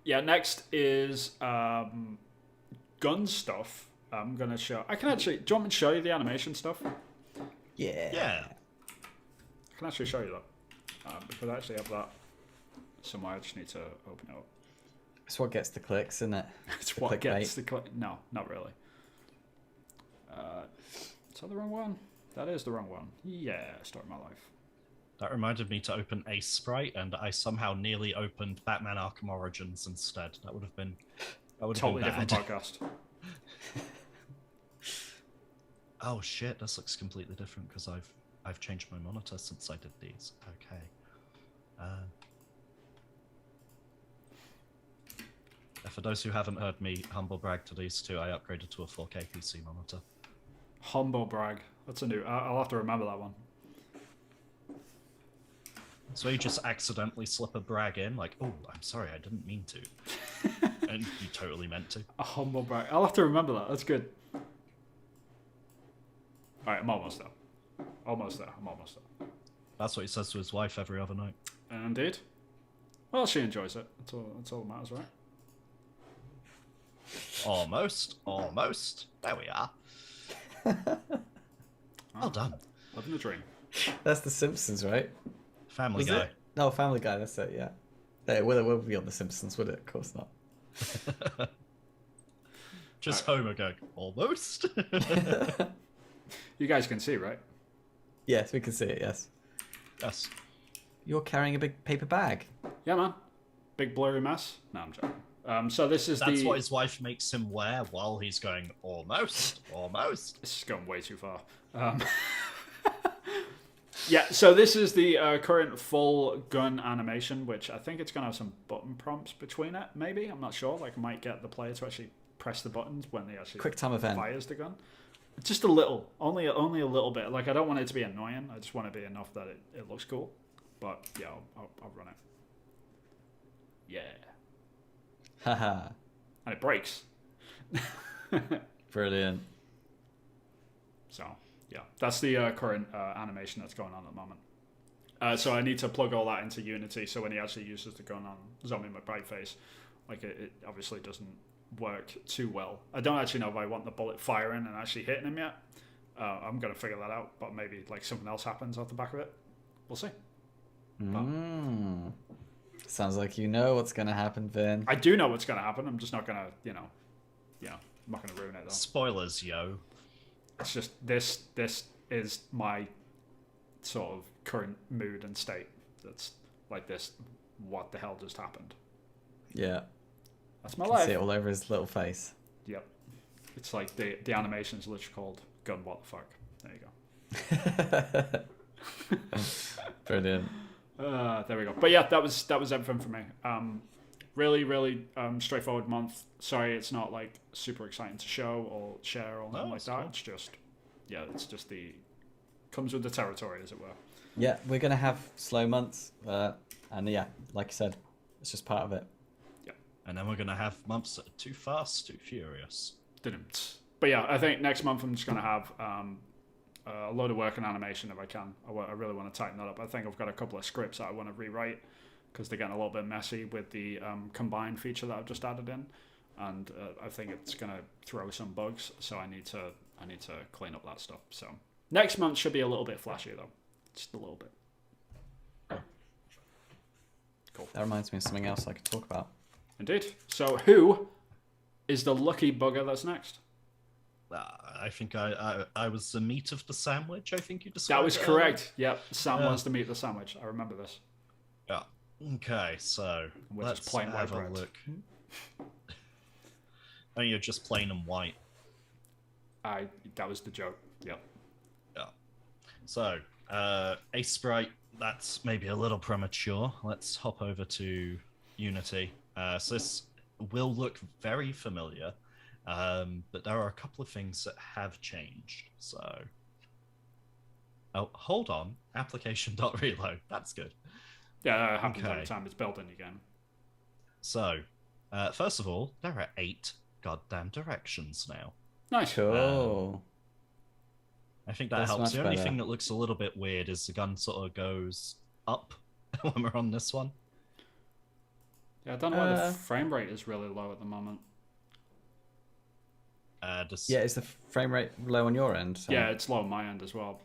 Yeah, next is gun stuff. I'm gonna show. I can actually. Do you want me to show you the animation stuff? Yeah. I can actually show you that because I actually have that somewhere. I just need to open it up. It's what gets the clicks, isn't it? It's what gets the click. No, not really. Is that the wrong one? That is the wrong one. Yeah, start my life. That reminded me to open Ace Sprite, and I somehow nearly opened Batman Arkham Origins instead. That would have been Totally different podcast. Oh shit, this looks completely different because I've changed my monitor since I did these. Okay. For those who haven't heard me humble brag to these two, I upgraded to a 4K PC monitor. Humble brag. That's a new. I'll have to remember that one. So you just accidentally slip a brag in, like, oh, I'm sorry, I didn't mean to. And you totally meant to. A humble brag. I'll have to remember that. That's good. Alright, I'm almost there. I'm almost there. That's what he says to his wife every other night. Indeed. Well, she enjoys it. That's all that matters, right? Almost. There we are. Well done. Living the dream. That's The Simpsons, right? Family Is Guy. it? No, Family Guy. That's it. Yeah. It would be on The Simpsons, would it? Of course not. Just Homer going, almost. You guys can see, right? Yes, we can see it. Yes. Yes. You're carrying a big paper bag. Yeah, man. Big blurry mess. No, I'm joking. So this is That's what his wife makes him wear while he's going, almost. This is going way too far. Yeah, so this is the current full gun animation, which I think it's going to have some button prompts between it, maybe. I'm not sure. Like, I might get the player to actually press the buttons when they actually Quick time event. fires the gun. Just a little. Only a little bit. Like, I don't want it to be annoying. I just want it to be enough that it looks cool. But, yeah, I'll run it. Yeah. Haha. And it breaks. Brilliant. So, yeah. That's the current animation that's going on at the moment. So I need to plug all that into Unity, so when he actually uses the gun on Zombie McBrideface, like, it obviously doesn't work too well. I don't actually know if I want the bullet firing and actually hitting him yet. I'm going to figure that out, but maybe, like, something else happens off the back of it. We'll see. Sounds like you know what's going to happen, Vin. I do know what's going to happen. I'm just not going to, I'm not going to ruin it, though. Spoilers, yo. It's just this is my sort of current mood and state. That's like this. What the hell just happened? Yeah. That's my You life. see it all over his little face. Yep. It's like the animation is literally called Gun What the Fuck. There you go. Brilliant. There we go. But yeah, that was everything for me. Really straightforward month. Sorry, it's not like super exciting to show or share or anything like that. Cool. It's just the comes with the territory, as it were. Yeah, we're going to have slow months. And yeah, like you said, it's just part of it. Yeah. And then we're going to have months that are too fast, too furious. Didn't. But yeah, I think next month I'm just going to have a load of work on animation if I can. I really want to tighten that up. I think I've got a couple of scripts that I want to rewrite because they're getting a little bit messy with the combine feature that I've just added in, and I think it's going to throw some bugs. So I need to clean up that stuff. So next month should be a little bit flashier though, just a little bit. Cool. That reminds me of something else I could talk about. Indeed. So who is the lucky bugger that's next? I think I was the meat of the sandwich, I think you described. That was correct. Yep. Sam wants to meet the sandwich. I remember this. Yeah. Okay, so We're let's just plain white have a bread. look. Oh, you're just plain and white. That was the joke. Yep. Yeah. So, a sprite, that's maybe a little premature. Let's hop over to Unity. So this will look very familiar, but there are a couple of things that have changed. So, oh, hold on. Application.reload. That's good. Yeah, that happens every time it's building again. So, first of all, there are 8 goddamn directions now. Nice. Cool. I think that That's helps. much The only better. thing that looks a little bit weird is the gun sort of goes up when we're on this one. Yeah, I don't know why the frame rate is really low at the moment. Yeah, is the frame rate low on your end? So... Yeah, it's low on my end as well.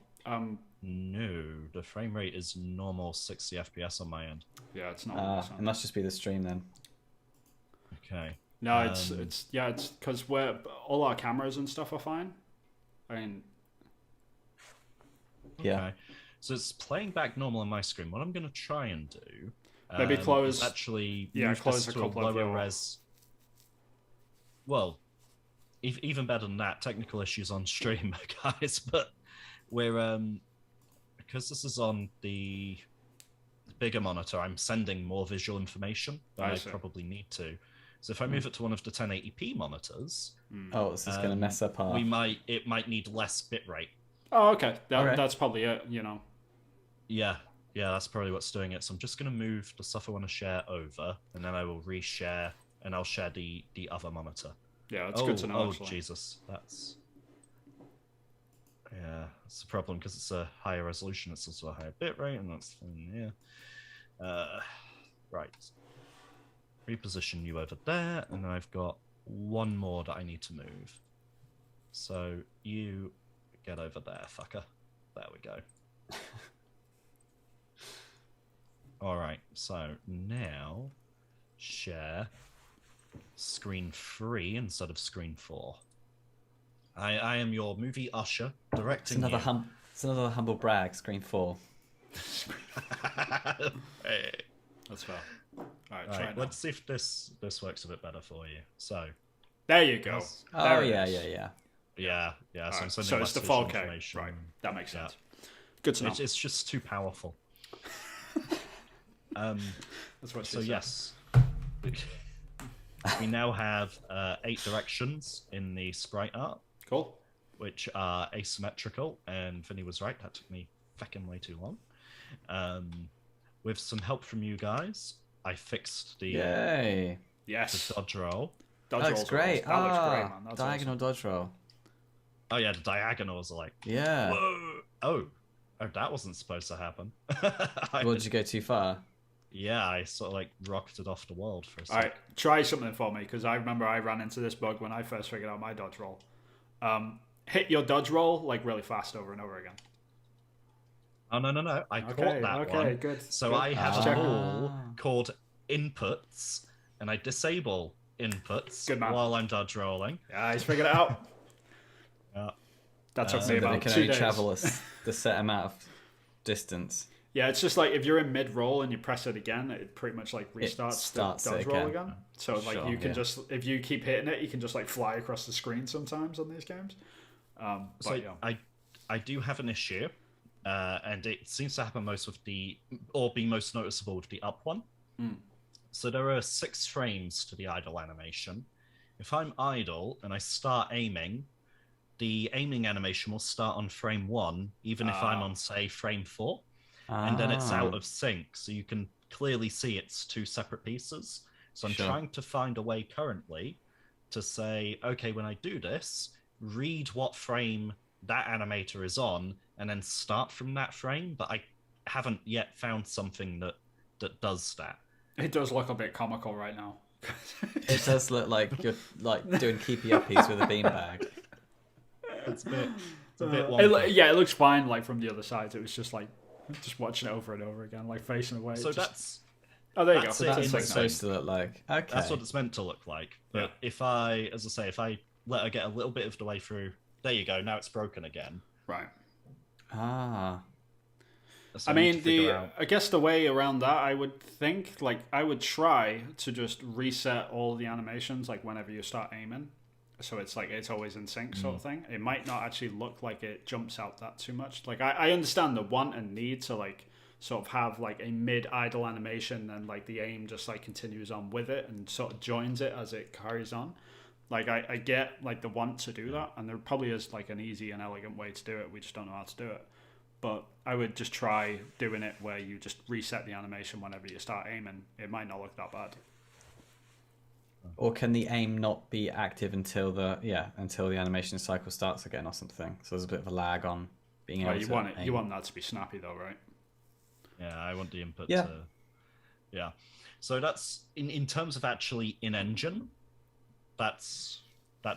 No, the frame rate is normal 60 FPS on my end. Yeah, it's not. It must just be the stream then. Okay. No, it's because all our cameras and stuff are fine. I mean, Yeah. Okay. So it's playing back normal on my screen. What I'm going to try and do maybe close. is actually Yeah, move close this a to a couple of lower your... res. Well, even better than that, technical issues on stream, guys. But we're because this is on the bigger monitor, I'm sending more visual information than I probably need to. So if I move it to one of the 1080p monitors, oh, this is going to mess up our... it might need less bitrate. Oh, okay. That's probably it. You know. Yeah, that's probably what's doing it. So I'm just going to move the stuff I want to share over, and then I will reshare, and I'll share the other monitor. Yeah, it's good to know. Oh, actually. Jesus, that's the problem because it's a higher resolution. It's also a higher bitrate, and that's right. Reposition you over there, and then I've got one more that I need to move. So you get over there, fucker. There we go. All right, so now share screen 3 instead of screen 4. I am your movie usher directing It's another humble brag, screen 4. Hey. That's fair. All right, All try right, it. let's see if this works a bit better for you. So There you go. Oh, There it yeah. yeah. All So, right, I'm sending so it's the less visual 4K. information. Right, that makes Yeah. sense. Good to know. It's just too powerful. That's what she So said. yes, we now have 8 directions in the sprite art, Cool. which are asymmetrical, and Vinny was right, that took me fucking way too long. With some help from you guys, I fixed the Yay. Yes. dodge roll. Dodge That looks rolls are great. awesome. That looks great, man. That's Diagonal dodge roll. Oh yeah, the diagonals are like, Yeah. whoa, oh, that wasn't supposed to happen. Well, did you go too far? Yeah, I sort of like rocketed off the world for a All second. right, try something for me because I remember I ran into this bug when I first figured out my dodge roll. Hit your dodge roll like really fast over and over again. Oh no! I caught that one. Okay, good. So good. I have Check. a rule called inputs, and I disable inputs Good man. while I'm dodge rolling. Yeah, he's figured it out. Yeah. That took me So that about it can 2 only days. travel the set amount of distance. Yeah, it's just like if you're in mid roll and you press it again, it pretty much like restarts starts the dodge it roll again. again. So like Sure, you can yeah. just if you keep hitting it, you can just like fly across the screen sometimes on these games. So But yeah. I do have an issue, and it seems to happen most with be most noticeable with the up one. So there are 6 frames to the idle animation. If I'm idle and I start aiming, the aiming animation will start on frame 1, even if I'm on, say, frame 4. And then it's out of sync, so you can clearly see it's 2 separate pieces. So I'm trying to find a way currently to say, okay, when I do this, read what frame that animator is on, and then start from that frame, but I haven't yet found something that does that. It does look a bit comical right now. It does look like you're like doing keepy uppies with a beanbag. It's a bit wonky. It looks fine like from the other side. It was just like just watching it over and over again, like facing away. So there you go. that's So it that's in what the it's supposed to look like. Okay. That's what it's meant to look like. But if I let her get a little bit of the way through, there you go. Now it's broken again. Right. So I mean, out... I guess the way around that, I would think, like, I would try to just reset all the animations, like, whenever you start aiming. so it's like it's always in sync sort of thing. It might not actually look like it jumps out that too much. Like I understand the want and need to like sort of have like a mid idle animation, and like the aim just like continues on with it and sort of joins it as it carries on. Like I get like the want to do that, and there probably is like an easy and elegant way to do it. We just don't know how to do it. But I would just try doing it where you just reset the animation whenever you start aiming. It might not look that bad. Or can the aim not be active until the animation cycle starts again or something? So there's a bit of a lag on being able you to want it. aim. You want that to be snappy though, right? Yeah, I want the input Yeah. to... Yeah. So that's, in terms of actually in-engine, that's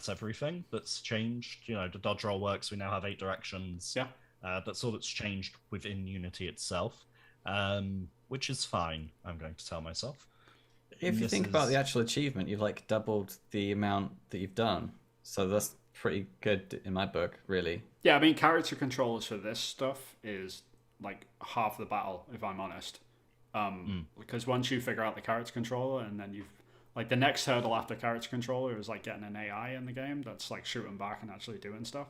everything that's changed. You know, the dodge roll works. We now have 8 directions. Yeah. That's all that's changed within Unity itself, which is fine, I'm going to tell myself. If you think about the actual achievement, you've like doubled the amount that you've done. So that's pretty good in my book, really. Yeah, I mean, character controllers for this stuff is like half the battle, if I'm honest. Because once you figure out the character controller, and then you've like the next hurdle after character controller is like getting an AI in the game that's like shooting back and actually doing stuff.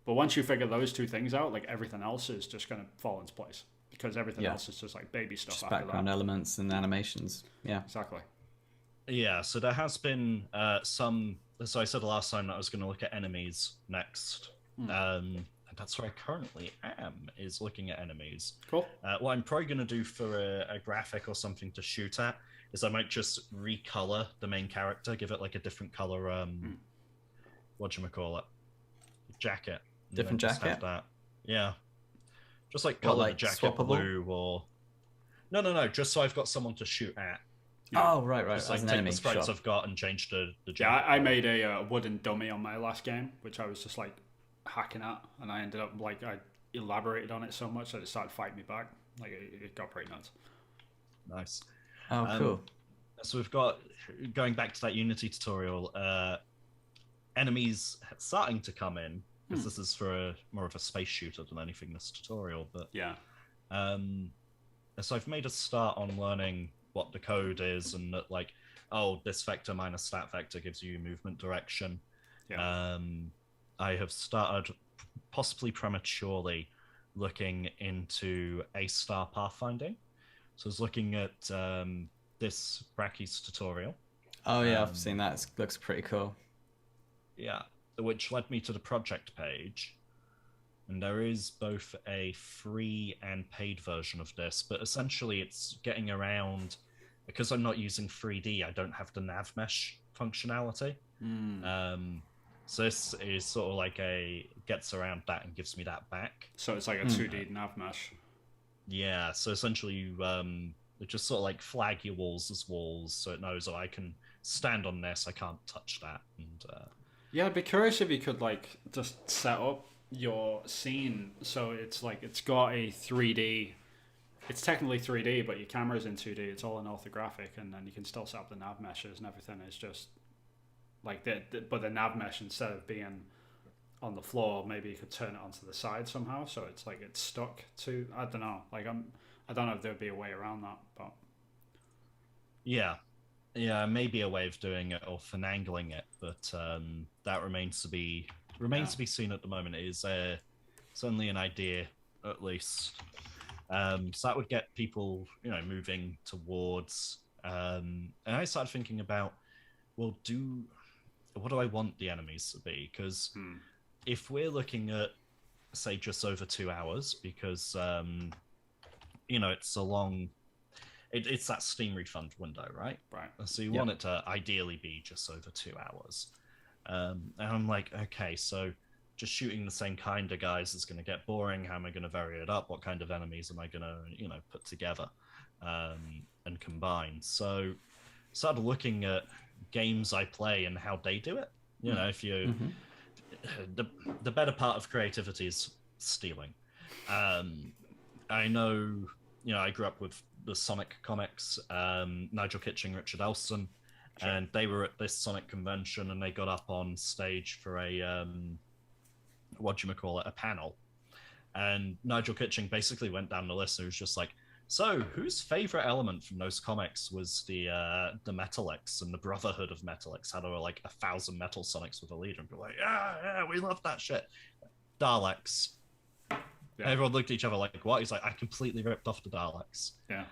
But once you figure those two things out, like everything else is just going to fall into place, because everything else is just like baby stuff. Just after background that. elements and animations. Yeah, Exactly. Yeah, so there has been some... So I said last time that I was going to look at enemies next. And that's where I currently am, is looking at enemies. Cool. What I'm probably going to do for a graphic or something to shoot at is I might just recolor the main character, give it like a different color, whatchamacallit, jacket. And different then just have jacket? that. Yeah. Just like What, color like the jacket swappable? blue, or... No, just so I've got someone to shoot at. Yeah. Oh, right. Just As like an take enemy. the sprites Sure. I've got and change the Yeah, jacket. I made a wooden dummy on my last game, which I was just like hacking at, and I ended up like I elaborated on it so much that it started fighting me back. Like it got pretty nuts. Nice. Oh, cool. So we've got, going back to that Unity tutorial, enemies starting to come in, because this is for more of a space shooter than anything, this tutorial. But Yeah. so I've made a start on learning what the code is, and that like, oh, this vector minus that vector gives you movement direction. Yeah. I have started, possibly prematurely, looking into A-star pathfinding. So I was looking at this Brachy's tutorial. Oh, yeah, I've seen that. It looks pretty cool. Yeah, which led me to the project page. And there is both a free and paid version of this, but essentially it's getting around, because I'm not using 3D, I don't have the nav mesh functionality. So this is sort of like gets around that and gives me that back. So it's like a 2D nav mesh. Yeah, so essentially you just sort of like flag your walls as walls, so it knows, oh, I can stand on this, I can't touch that. And Yeah, I'd be curious if you could like just set up your scene so it's like it's got a 3D. It's technically 3D, but your camera's in 2D. It's all in orthographic, and then you can still set up the nav meshes and everything. It's just like but the nav mesh, instead of being on the floor, maybe you could turn it onto the side somehow, so it's like it's stuck to. I don't know. Like I don't know if there'd be a way around that, but yeah, maybe a way of doing it or finagling it, but that remains to be seen at the moment. It is certainly an idea, at least. So that would get people, moving towards. And I started thinking about, well, what do I want the enemies to be? Because if we're looking at, say, just over 2 hours, because it's a long. It's that Steam refund window, right? Right. So you want it to ideally be just over 2 hours. And I'm like, okay, so just shooting the same kind of guys is going to get boring. How am I going to vary it up? What kind of enemies am I going to, put together and combine? So started looking at games I play and how they do it. If you... The better part of creativity is stealing. I know, I grew up with the Sonic comics, Nigel Kitching, Richard Elson, and they were at this Sonic convention, and they got up on stage for a a panel. And Nigel Kitching basically went down the list and was just like, So, whose favorite element from those comics was the Metalics and the Brotherhood of Metalics? How there were like 1,000 Metal Sonics with a leader, and people were like, yeah, we love that shit. Daleks. Yeah. Everyone looked at each other like, what? He's like, I completely ripped off the Daleks. Yeah.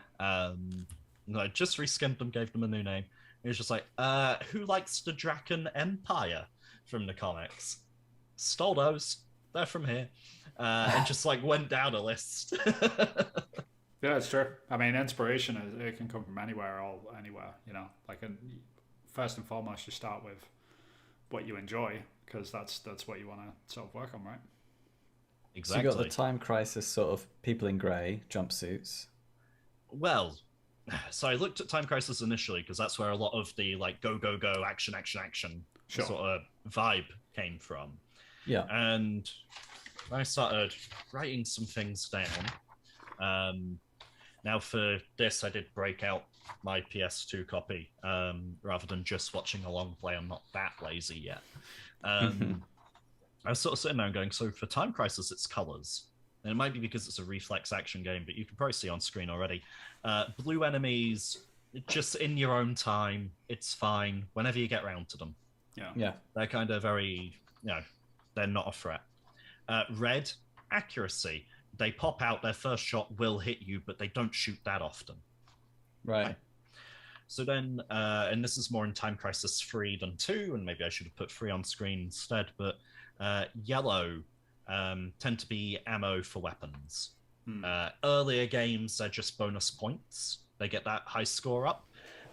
No, just reskinned them, gave them a new name. He was just like, who likes the Draken Empire from the comics? Stole those. They're from here. And just like went down a list. Yeah, it's true. I mean, inspiration it can come from anywhere or anywhere. You know, like first and foremost, you start with what you enjoy because that's what you want to sort of work on, right? Exactly. So you got the Time Crisis sort of people in grey jumpsuits. Well, so I looked at Time Crisis initially because that's where a lot of the like go action sort of vibe came from. Yeah. And I started writing some things down. Now for this, I did break out my PS2 copy rather than just watching a long play. I'm not that lazy yet. I was sort of sitting there and going, so for Time Crisis, it's colors. And it might be because it's a reflex action game, but you can probably see on screen already. Blue enemies, just in your own time, it's fine, whenever you get round to them. Yeah. They're kind of very, they're not a threat. Red, accuracy. They pop out, their first shot will hit you, but they don't shoot that often. Right. So then, and this is more in Time Crisis 3 than 2, and maybe I should have put 3 on screen instead, but yellow tend to be ammo for weapons. Earlier games, they're just bonus points. They get that high score up,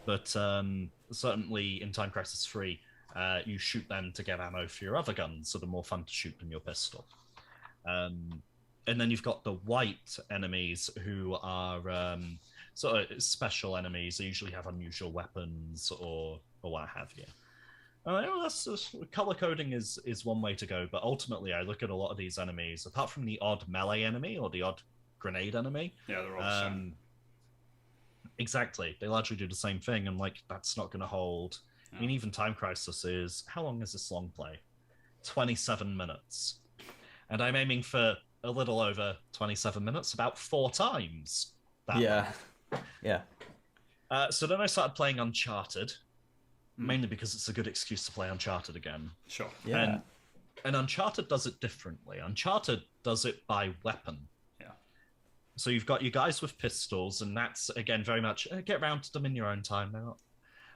but certainly in Time Crisis 3, you shoot them to get ammo for your other guns, so they're more fun to shoot than your pistol. And then you've got the white enemies who are sort of special enemies. They usually have unusual weapons or what have you. Color coding is one way to go, but ultimately I look at a lot of these enemies, apart from the odd melee enemy or the odd grenade enemy. Yeah, they're all the same. Exactly. They largely do the same thing, and like that's not going to hold. Yeah. I mean, even Time Crisis is... How long is this long play? 27 minutes. And I'm aiming for a little over 27 minutes, about 4 times. Yeah. So then I started playing Uncharted, mainly because it's a good excuse to play Uncharted again. Sure. Yeah. And Uncharted does it differently. Uncharted does it by weapon. Yeah. So you've got your guys with pistols, and that's, again, very much, get round to them in your own time. They're not...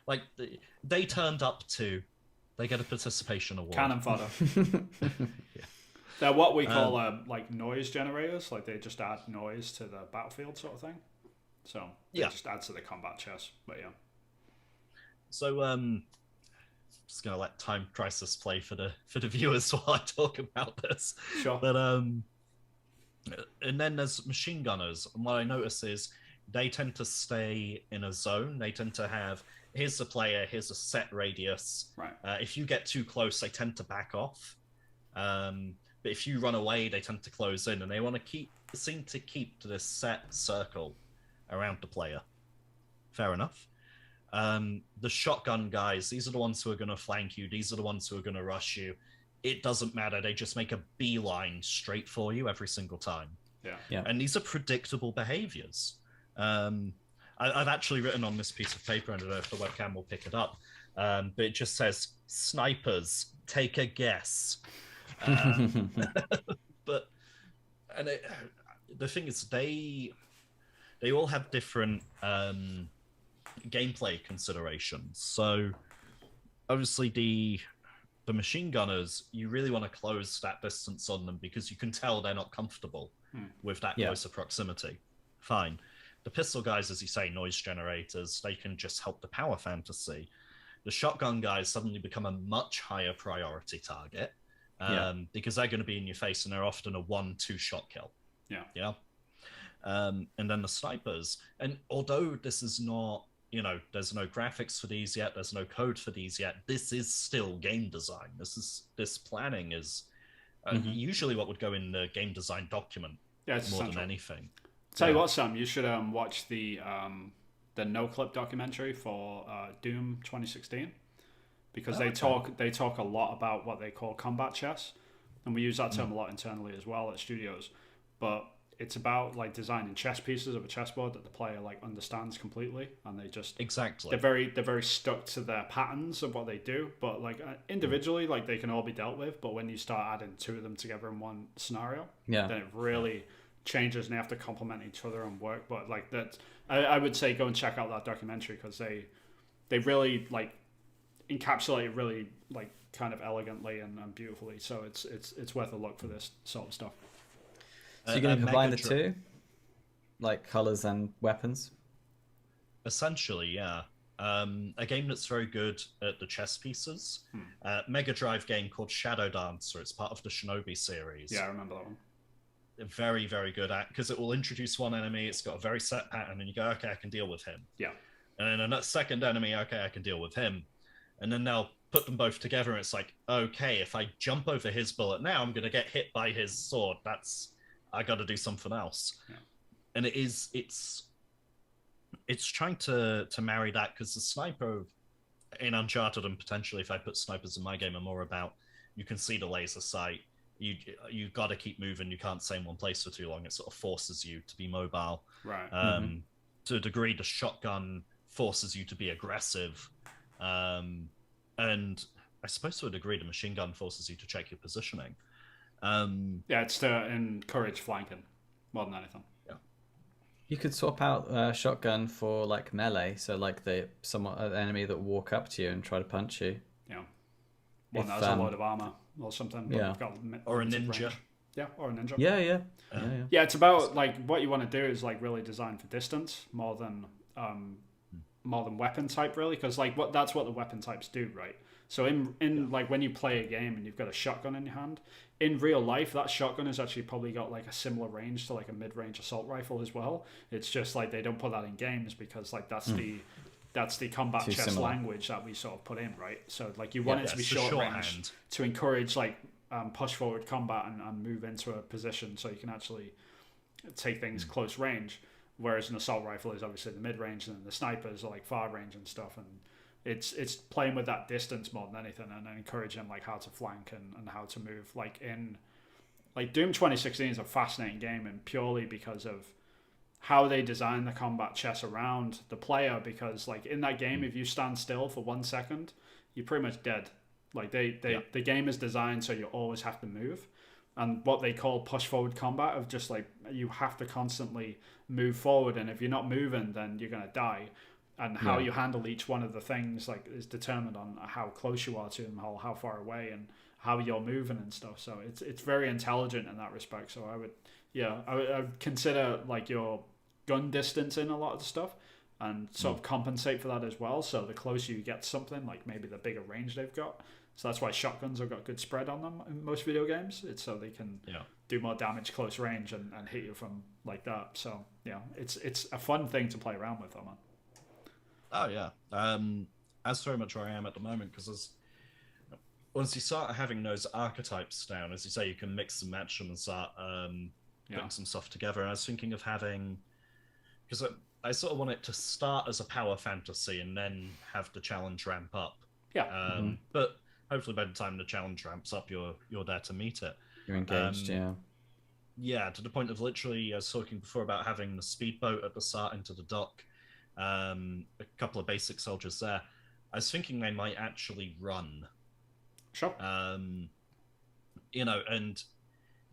Like, they turned up too. They get a participation award. Cannon fodder. Yeah. They're what we call like noise generators. Like they just add noise to the battlefield sort of thing. So they just add to the combat chess. But yeah. So just gonna let Time Crisis play for the viewers while I talk about this. Sure. But and then there's machine gunners, and what I notice is they tend to stay in a zone. They tend to have, here's the player, here's a set radius. Right. If you get too close, they tend to back off. But if you run away, they tend to close in, and they want to seem to keep to this set circle around the player. Fair enough. The shotgun guys, these are the ones who are going to flank you. These are the ones who are going to rush you. It doesn't matter. They just make a beeline straight for you every single time. Yeah. And these are predictable behaviors. I've actually written on this piece of paper, I don't know if the webcam will pick it up, but it just says, snipers, take a guess. But the thing is, they all have different gameplay considerations. So obviously the machine gunners, you really want to close that distance on them because you can tell they're not comfortable with that closer proximity. Fine. The pistol guys, as you say, noise generators, they can just help the power fantasy. The shotgun guys suddenly become a much higher priority target. Because they're going to be in your face, and they're often a 1-2 shot kill. Yeah. And then the snipers, and although this is not, there's no graphics for these yet, there's no code for these yet, this is still game design. This planning is usually what would go in the game design document more than anything. Tell you what, Sam, you should watch the No Clip documentary for Doom 2016. Because they talk a lot about what they call combat chess, and we use that term a lot internally as well at studios. But it's about like designing chess pieces of a chessboard that the player like understands completely, and they just Exactly. they're very stuck to their patterns of what they do. But like individually, like they can all be dealt with. But when you start adding two of them together in one scenario, then it really changes, and they have to complement each other and work. But like that, I would say go and check out that documentary, because they really like encapsulate it really like kind of elegantly and beautifully. So it's worth a look for this sort of stuff. So you're going to combine the two, like colors and weapons? Essentially, yeah. A game that's very good at the chess pieces. Mega Drive game called Shadow Dancer. It's part of the Shinobi series. Yeah, I remember that one. Very, very good at, because it will introduce one enemy. It's got a very set pattern, and you go, okay, I can deal with him. Yeah. And then a second enemy, okay, I can deal with him. And then they'll put them both together, and it's like, okay, if I jump over his bullet now, I'm going to get hit by his sword. I got to do something else. Yeah. And it's trying to marry that, because the sniper in Uncharted, and potentially if I put snipers in my game, are more about, you can see the laser sight. You got to keep moving. You can't stay in one place for too long. It sort of forces you to be mobile. Right. To a degree, the shotgun forces you to be aggressive. And I suppose to a degree, the machine gun forces you to check your positioning. Yeah, it's to encourage flanking more than anything. Yeah. You could swap out shotgun for like melee, so like an enemy that walk up to you and try to punch you. Yeah. One that has a load of armor or something. Yeah. Or a ninja. Range. Yeah, or a ninja. Yeah. Yeah, it's about like what you want to do is like really design for distance more than weapon type, really, because like that's what the weapon types do, right? So in like when you play a game and you've got a shotgun in your hand, in real life that shotgun has actually probably got like a similar range to like a mid-range assault rifle as well. It's just like they don't put that in games because like that's the combat Too chess similar. language that we sort of put in, right? So like you want it to be short range shorthand. to encourage like push forward combat and move into a position so you can actually take things close range. Whereas an assault rifle is obviously the mid range, and then the snipers are like far range and stuff. And it's playing with that distance more than anything, and encouraging like how to flank and how to move. Like Doom 2016 is a fascinating game, and purely because of how they design the combat chess around the player. Because like in that game, if you stand still for 1 second, you're pretty much dead. Like the game is designed so you always have to move, and what they call push forward combat, of just like you have to constantly move forward, and if you're not moving, then you're gonna die. And how you handle each one of the things like is determined on how close you are to them, how far away, and how you're moving and stuff. So it's very intelligent in that respect. So I would consider like your gun distance in a lot of the stuff, and sort of compensate for that as well. So the closer you get to something, like maybe the bigger range they've got. So that's why shotguns have got good spread on them in most video games. It's so they can do more damage close range and hit you from like that. So yeah, it's a fun thing to play around with, though, man. Oh yeah. That's very much where I am at the moment, because once you start having those archetypes down, as you say, you can mix and match them and start putting some stuff together. And I was thinking of having, because I sort of want it to start as a power fantasy and then have the challenge ramp up. Yeah. But hopefully by the time the challenge ramps up, you're there to meet it. You're engaged, yeah. Yeah, to the point of literally, I was talking before about having the speedboat at the start into the dock. A couple of basic soldiers there. I was thinking they might actually run. Sure. And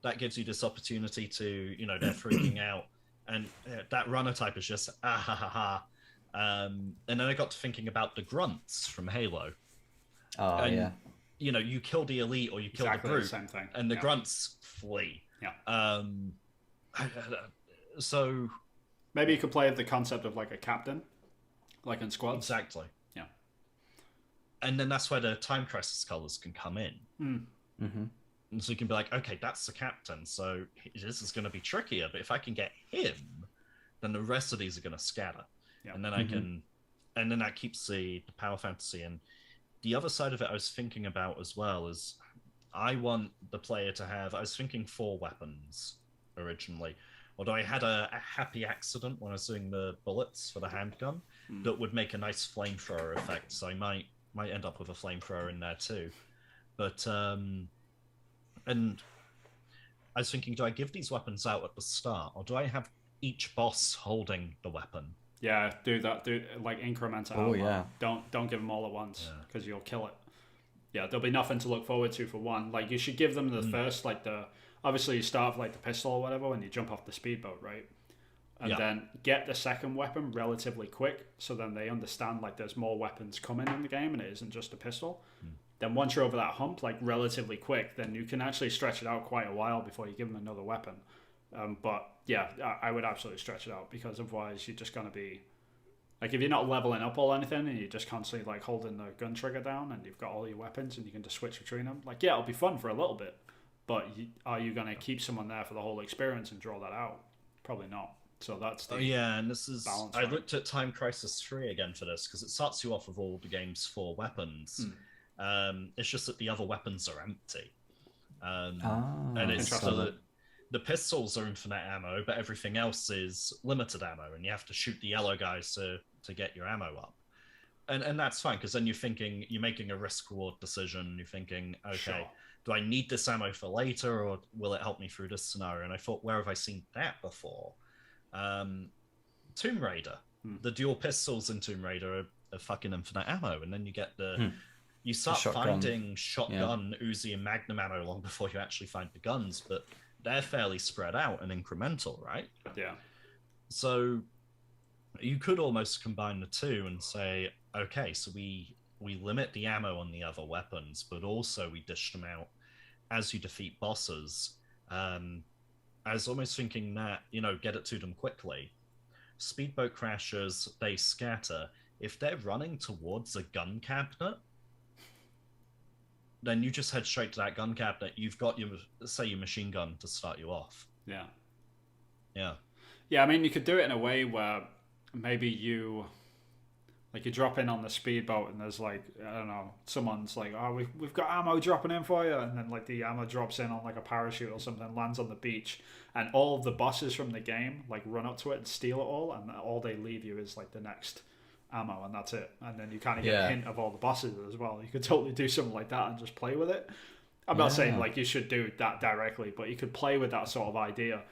that gives you this opportunity to, they're freaking out. And that runner type is just, ah ha ha ha. And then I got to thinking about the grunts from Halo. Oh, and, yeah. You kill the elite or you kill Exactly the brute. the same thing. And the grunts flee. Yeah. So maybe you could play the concept of like a captain, like in squads. Exactly. Yeah. And then that's where the Time Crisis colors can come in. And so you can be like, okay, that's the captain, so this is going to be trickier, but if I can get him, then the rest of these are going to scatter. Yeah. And then I can, and then that keeps the power fantasy. And the other side of it I was thinking about as well is I want the player to have, I was thinking 4 weapons originally, although I had a happy accident when I was doing the bullets for the handgun that would make a nice flamethrower effect, so I might end up with a flamethrower in there too. But and I was thinking, do I give these weapons out at the start, or do I have each boss holding the weapon? Yeah, do that. Do like increment it Oh, out. yeah. Don't give them all at once because you'll kill it. Yeah, there'll be nothing to look forward to for one. Like you should give them the first, like obviously you start with like the pistol or whatever when you jump off the speedboat, right? And then get the second weapon relatively quick, so then they understand like there's more weapons coming in the game and it isn't just a pistol. Then once you're over that hump, like relatively quick, then you can actually stretch it out quite a while before you give them another weapon. But yeah, I would absolutely stretch it out because otherwise you're just going to be like, if you're not leveling up or anything and you're just constantly like holding the gun trigger down and you've got all your weapons and you can just switch between them, like yeah, it'll be fun for a little bit, but are you going to keep someone there for the whole experience and draw that out? Probably not. So that's the and this is balance, I right? looked at Time Crisis 3 again for this because it starts you off with all the game's 4 weapons. It's just that the other weapons are empty. And it's so the pistols are infinite ammo, but everything else is limited ammo, and you have to shoot the yellow guys to get your ammo up. And that's fine, because then you're making a risk-reward decision. You're thinking, okay, do I need this ammo for later, or will it help me through this scenario? And I thought, where have I seen that before? Tomb Raider. The dual pistols in Tomb Raider are fucking infinite ammo, and then you get you start finding shotgun, Uzi, and Magnum ammo long before you actually find the guns, but they're fairly spread out and incremental, right? Yeah. So you could almost combine the two and say, okay, so we limit the ammo on the other weapons, but also we dish them out as you defeat bosses. I was almost thinking that, get it to them quickly. Speedboat crashes, they scatter. If they're running towards a gun cabinet, then you just head straight to that gun cabinet. You've got your machine gun to start you off. Yeah. Yeah. Yeah, I mean, you could do it in a way where maybe you drop in on the speedboat and there's like, I don't know, someone's like, oh, we've got ammo dropping in for you. And then like the ammo drops in on like a parachute or something, lands on the beach. And all of the bosses from the game like run up to it and steal it all. And all they leave you is like the next ammo, and that's it. And then you kind of get a hint of all the bosses as well. You could totally do something like that and just play with it. I'm not saying like you should do that directly, but you could play with that sort of idea,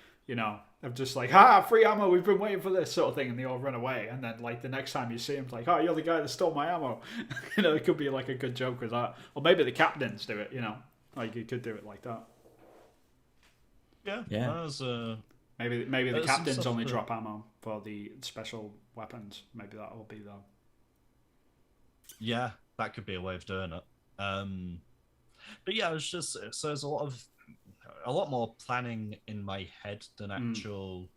of just like, free ammo, we've been waiting for this sort of thing, and they all run away. And then like the next time you see them, like, oh, you're the guy that stole my ammo. It could be like a good joke with that. Or maybe the captains do it, like you could do it like that. Yeah. That was, maybe the captains only drop ammo for the special weapons. Maybe that will be the... Yeah, that could be a way of doing it. But yeah, it's just, so there's a lot more planning in my head than actual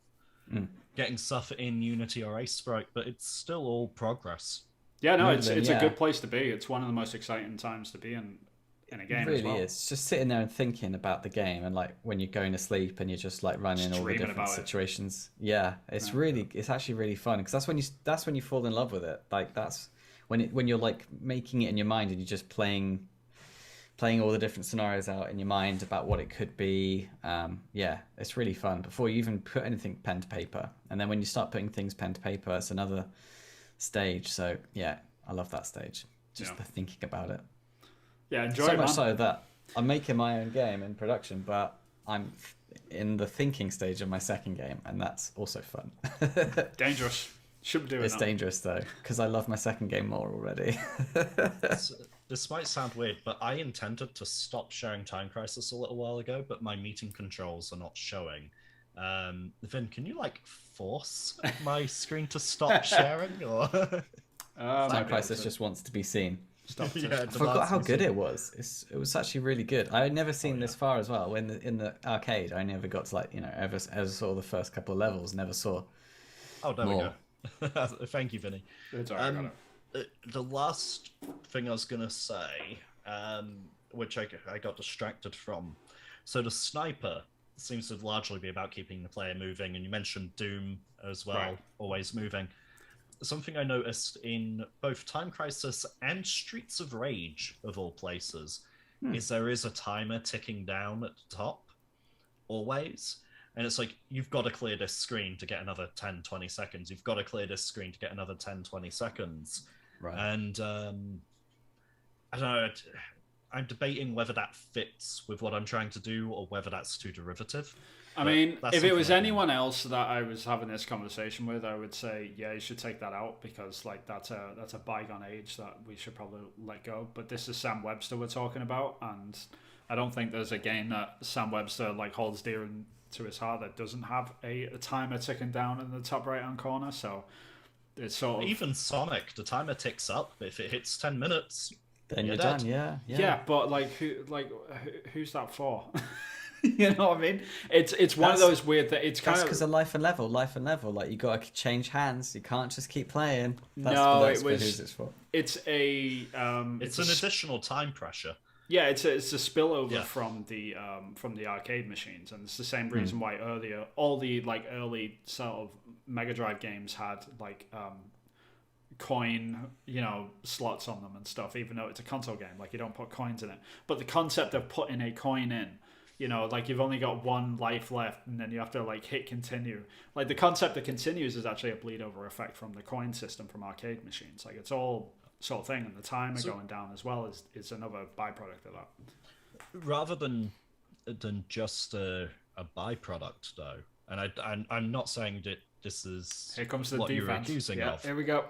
getting stuff in Unity or Aseprite, but it's still all progress. Yeah, no, it's a good place to be. It's one of the most exciting times to be in a game. It really is. Just sitting there and thinking about the game, and like when you're going to sleep and you're just like running all the different situations. Yeah, it's actually really fun, because that's when you fall in love with it. Like that's when you're like making it in your mind and you're just playing all the different scenarios out in your mind about what it could be. It's really fun before you even put anything pen to paper. And then when you start putting things pen to paper, it's another stage. So yeah, I love that stage. Just the thinking about it. Yeah, enjoy it, so much so that I'm making my own game in production, but I'm in the thinking stage of my second game, and that's also fun. Dangerous. Shouldn't do it. It's dangerous though, because I love my second game more already. This might sound weird, but I intended to stop sharing Time Crisis a little while ago, but my meeting controls are not showing. Vin, can you like force my screen to stop sharing, or Time Crisis just wants to be seen? I forgot how good it was. It was actually really good. I had never seen this far as well. In the arcade, I never got to like ever saw the first couple of levels. Never saw. Oh, there we go. Thank you, Vinny. It's all right. The last thing I was gonna say, which I got distracted from. So the sniper seems to largely be about keeping the player moving, and you mentioned Doom as well, always moving. Something I noticed in both Time Crisis and Streets of Rage, of all places, is there is a timer ticking down at the top, always. And it's like, you've got to clear this screen to get another 10, 20 seconds. You've got to clear this screen to get another 10, 20 seconds. Right. And I don't know, I'm debating whether that fits with what I'm trying to do or whether that's too derivative. I mean, That's if it was something I anyone else that I was having this conversation with, I would say, yeah, you should take that out because like that's a bygone age that we should probably let go. But this is Sam Webster we're talking about, and I don't think there's a game that Sam Webster like holds dear to his heart that doesn't have a timer ticking down in the top right hand corner. So it's sort of Even Sonic, the timer ticks up. If it hits 10 minutes, Then you're you're dead. done. Yeah. yeah, but who's that for? You know what I mean? It's one of That's- those weird that it's kind That's of because of life and level. Like you got to change hands. You can't just keep playing. No, that's it for was- who's it's for. it's a It's an additional time pressure. yeah, it's a spillover Yeah. from the arcade machines, and it's the same reason why earlier all the like early sort of Mega Drive games had like coin slots on them and stuff, even though it's a console game. Like you don't put coins in it, but the concept of putting a coin in, like you've only got one life left and then you have to like hit continue. Like the concept that continues is actually a bleed over effect from the coin system from arcade machines. Like it's all sort of thing, and the timer going down as well is another byproduct of that. Rather than just a byproduct, though, and I'm not saying that this is Here comes the what you're defense. accusing Yeah, of. here we go.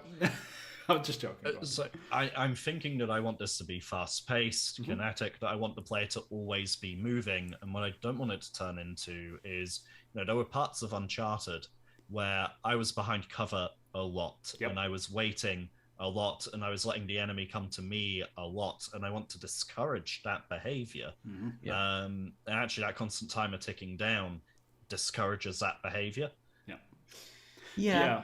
I'm just joking. Go on. So I'm thinking that I want this to be fast-paced, kinetic, that I want the player to always be moving, and what I don't want it to turn into is, there were parts of Uncharted where I was behind cover a lot, Yep. and I was waiting a lot, and I was letting the enemy come to me a lot, and I want to discourage that behavior. And actually, that constant timer ticking down discourages that behavior. Yeah.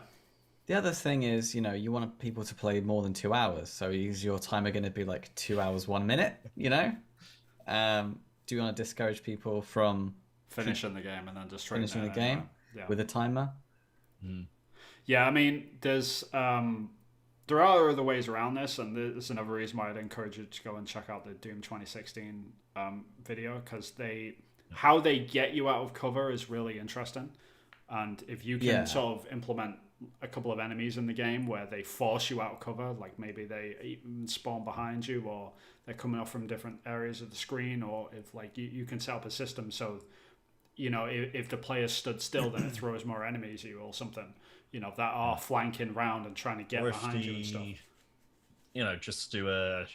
The other thing is, you want people to play more than 2 hours. So is your timer going to be like 2 hours, 1 minute? Do you want to discourage people from Finishing the game and then just finishing the game Yeah. with a timer? Yeah, I mean, there are other ways around this, and there's another reason why I'd encourage you to go and check out the Doom 2016 video, because how they get you out of cover is really interesting. And if you can sort of implement a couple of enemies in the game where they force you out of cover, like maybe they even spawn behind you, or they're coming off from different areas of the screen, or if like you can set up a system so if the player stood still, then it throws more enemies at you or something, that are flanking round and trying to get Or behind you and stuff. Just do a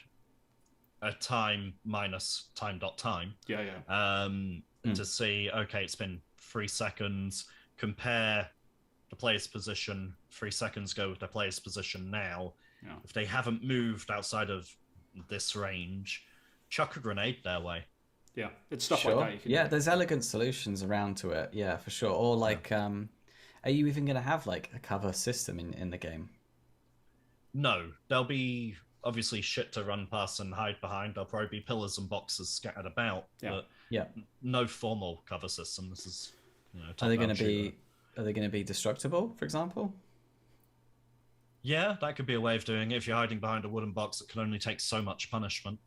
time minus time.time. Yeah. To see, okay, it's been 3 seconds, compare the player's position 3 seconds ago with the player's position now. Yeah. If they haven't moved outside of this range, chuck a grenade their way. Yeah, it's stuff Sure. like that. You can do. There's elegant solutions around to it. Yeah, for sure. Or like, are you even going to have like a cover system in the game? No, there'll be obviously shit to run past and hide behind. There'll probably be pillars and boxes scattered about, but no formal cover system. This is, Are they going top-down to be? shooter. Are they going to be destructible, for example? Yeah, that could be a way of doing it. If you're hiding behind a wooden box, it can only take so much punishment.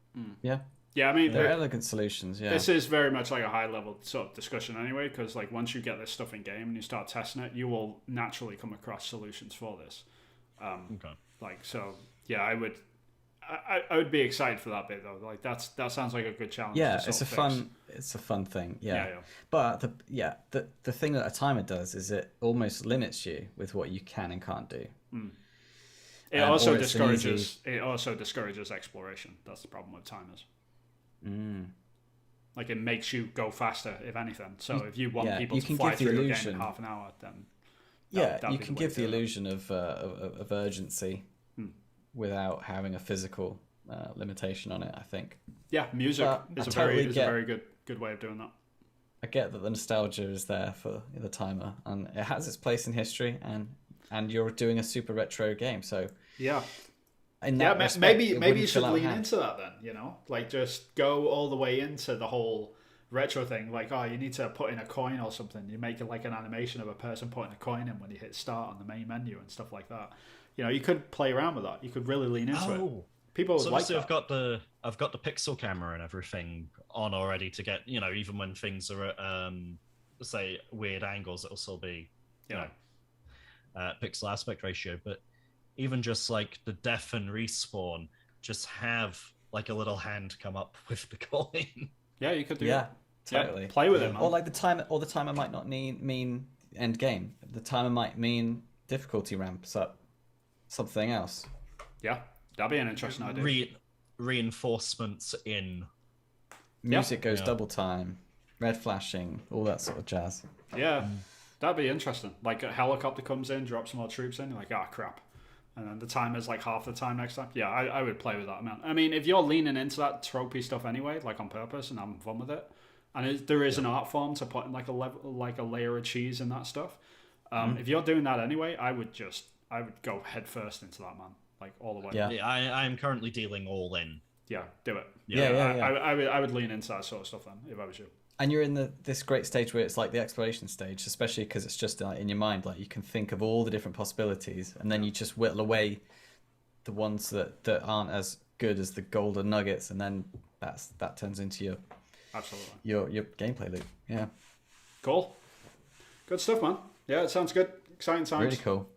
Yeah, Yeah, I mean, they're elegant solutions. Yeah, this is very much like a high level sort of discussion anyway, because like once you get this stuff in game and you start testing it, you will naturally come across solutions for this. Okay. Like, so yeah, I would be excited for that bit though. Like that sounds like a good challenge. yeah, to it's sort a of fix. fun. It's a fun thing. Yeah. Yeah. But the thing that a timer does is it almost limits you with what you can and can't do. It or also it's an discourages exploration. That's the problem with timers. Like it makes you go faster, if anything. So if you want people you to can fly give the through your game illusion. in half an hour, then Yeah, that'd you be can the way give to the do it. illusion of urgency without having a physical limitation on it, I think. Yeah, music But is I a totally very get- good way of doing that. I get that the nostalgia is there for the timer, and it has its place in history, and you're doing a super retro game, so Yeah. in Yeah, that respect, maybe it you wouldn't should fill out lean hand. into that then, like just go all the way into the whole retro thing. Like, oh, you need to put in a coin or something. You make it like an animation of a person putting a coin in when you hit start on the main menu and stuff like that. You could play around with that. You could really lean into it. People would So like obviously that. I've got the pixel camera and everything on already to get, even when things are at say weird angles, it'll still be pixel aspect ratio. But even just like the def and respawn, just have like a little hand come up with the coin. Yeah, you could do Yeah, that. totally. Yeah, play with it, man. Or like the timer might not mean end game. The timer might mean difficulty ramps up something else. Yeah, that'd be an interesting idea. Reinforcements in. Music goes double time, red flashing, all that sort of jazz. Yeah, that'd be interesting. Like a helicopter comes in, drops some more troops in, you're like, ah, crap. And then the timer's like half the time next time. Yeah, I would play with that, man. I mean, if you're leaning into that tropey stuff anyway, like on purpose and having fun with it, and there is an art form to put in like a layer of cheese in that stuff. If you're doing that anyway, I would go head first into that, man. Like all the way. Yeah. I am currently dealing all in. Yeah, do it. Yeah. I would lean into that sort of stuff then, if I was you. And you're in this great stage where it's like the exploration stage, especially because it's just in your mind. Like you can think of all the different possibilities, and then you just whittle away the ones that aren't as good as the golden nuggets, and then that turns into your gameplay loop. Yeah. Cool. Good stuff, man. Yeah, it sounds good. Exciting times. Really cool.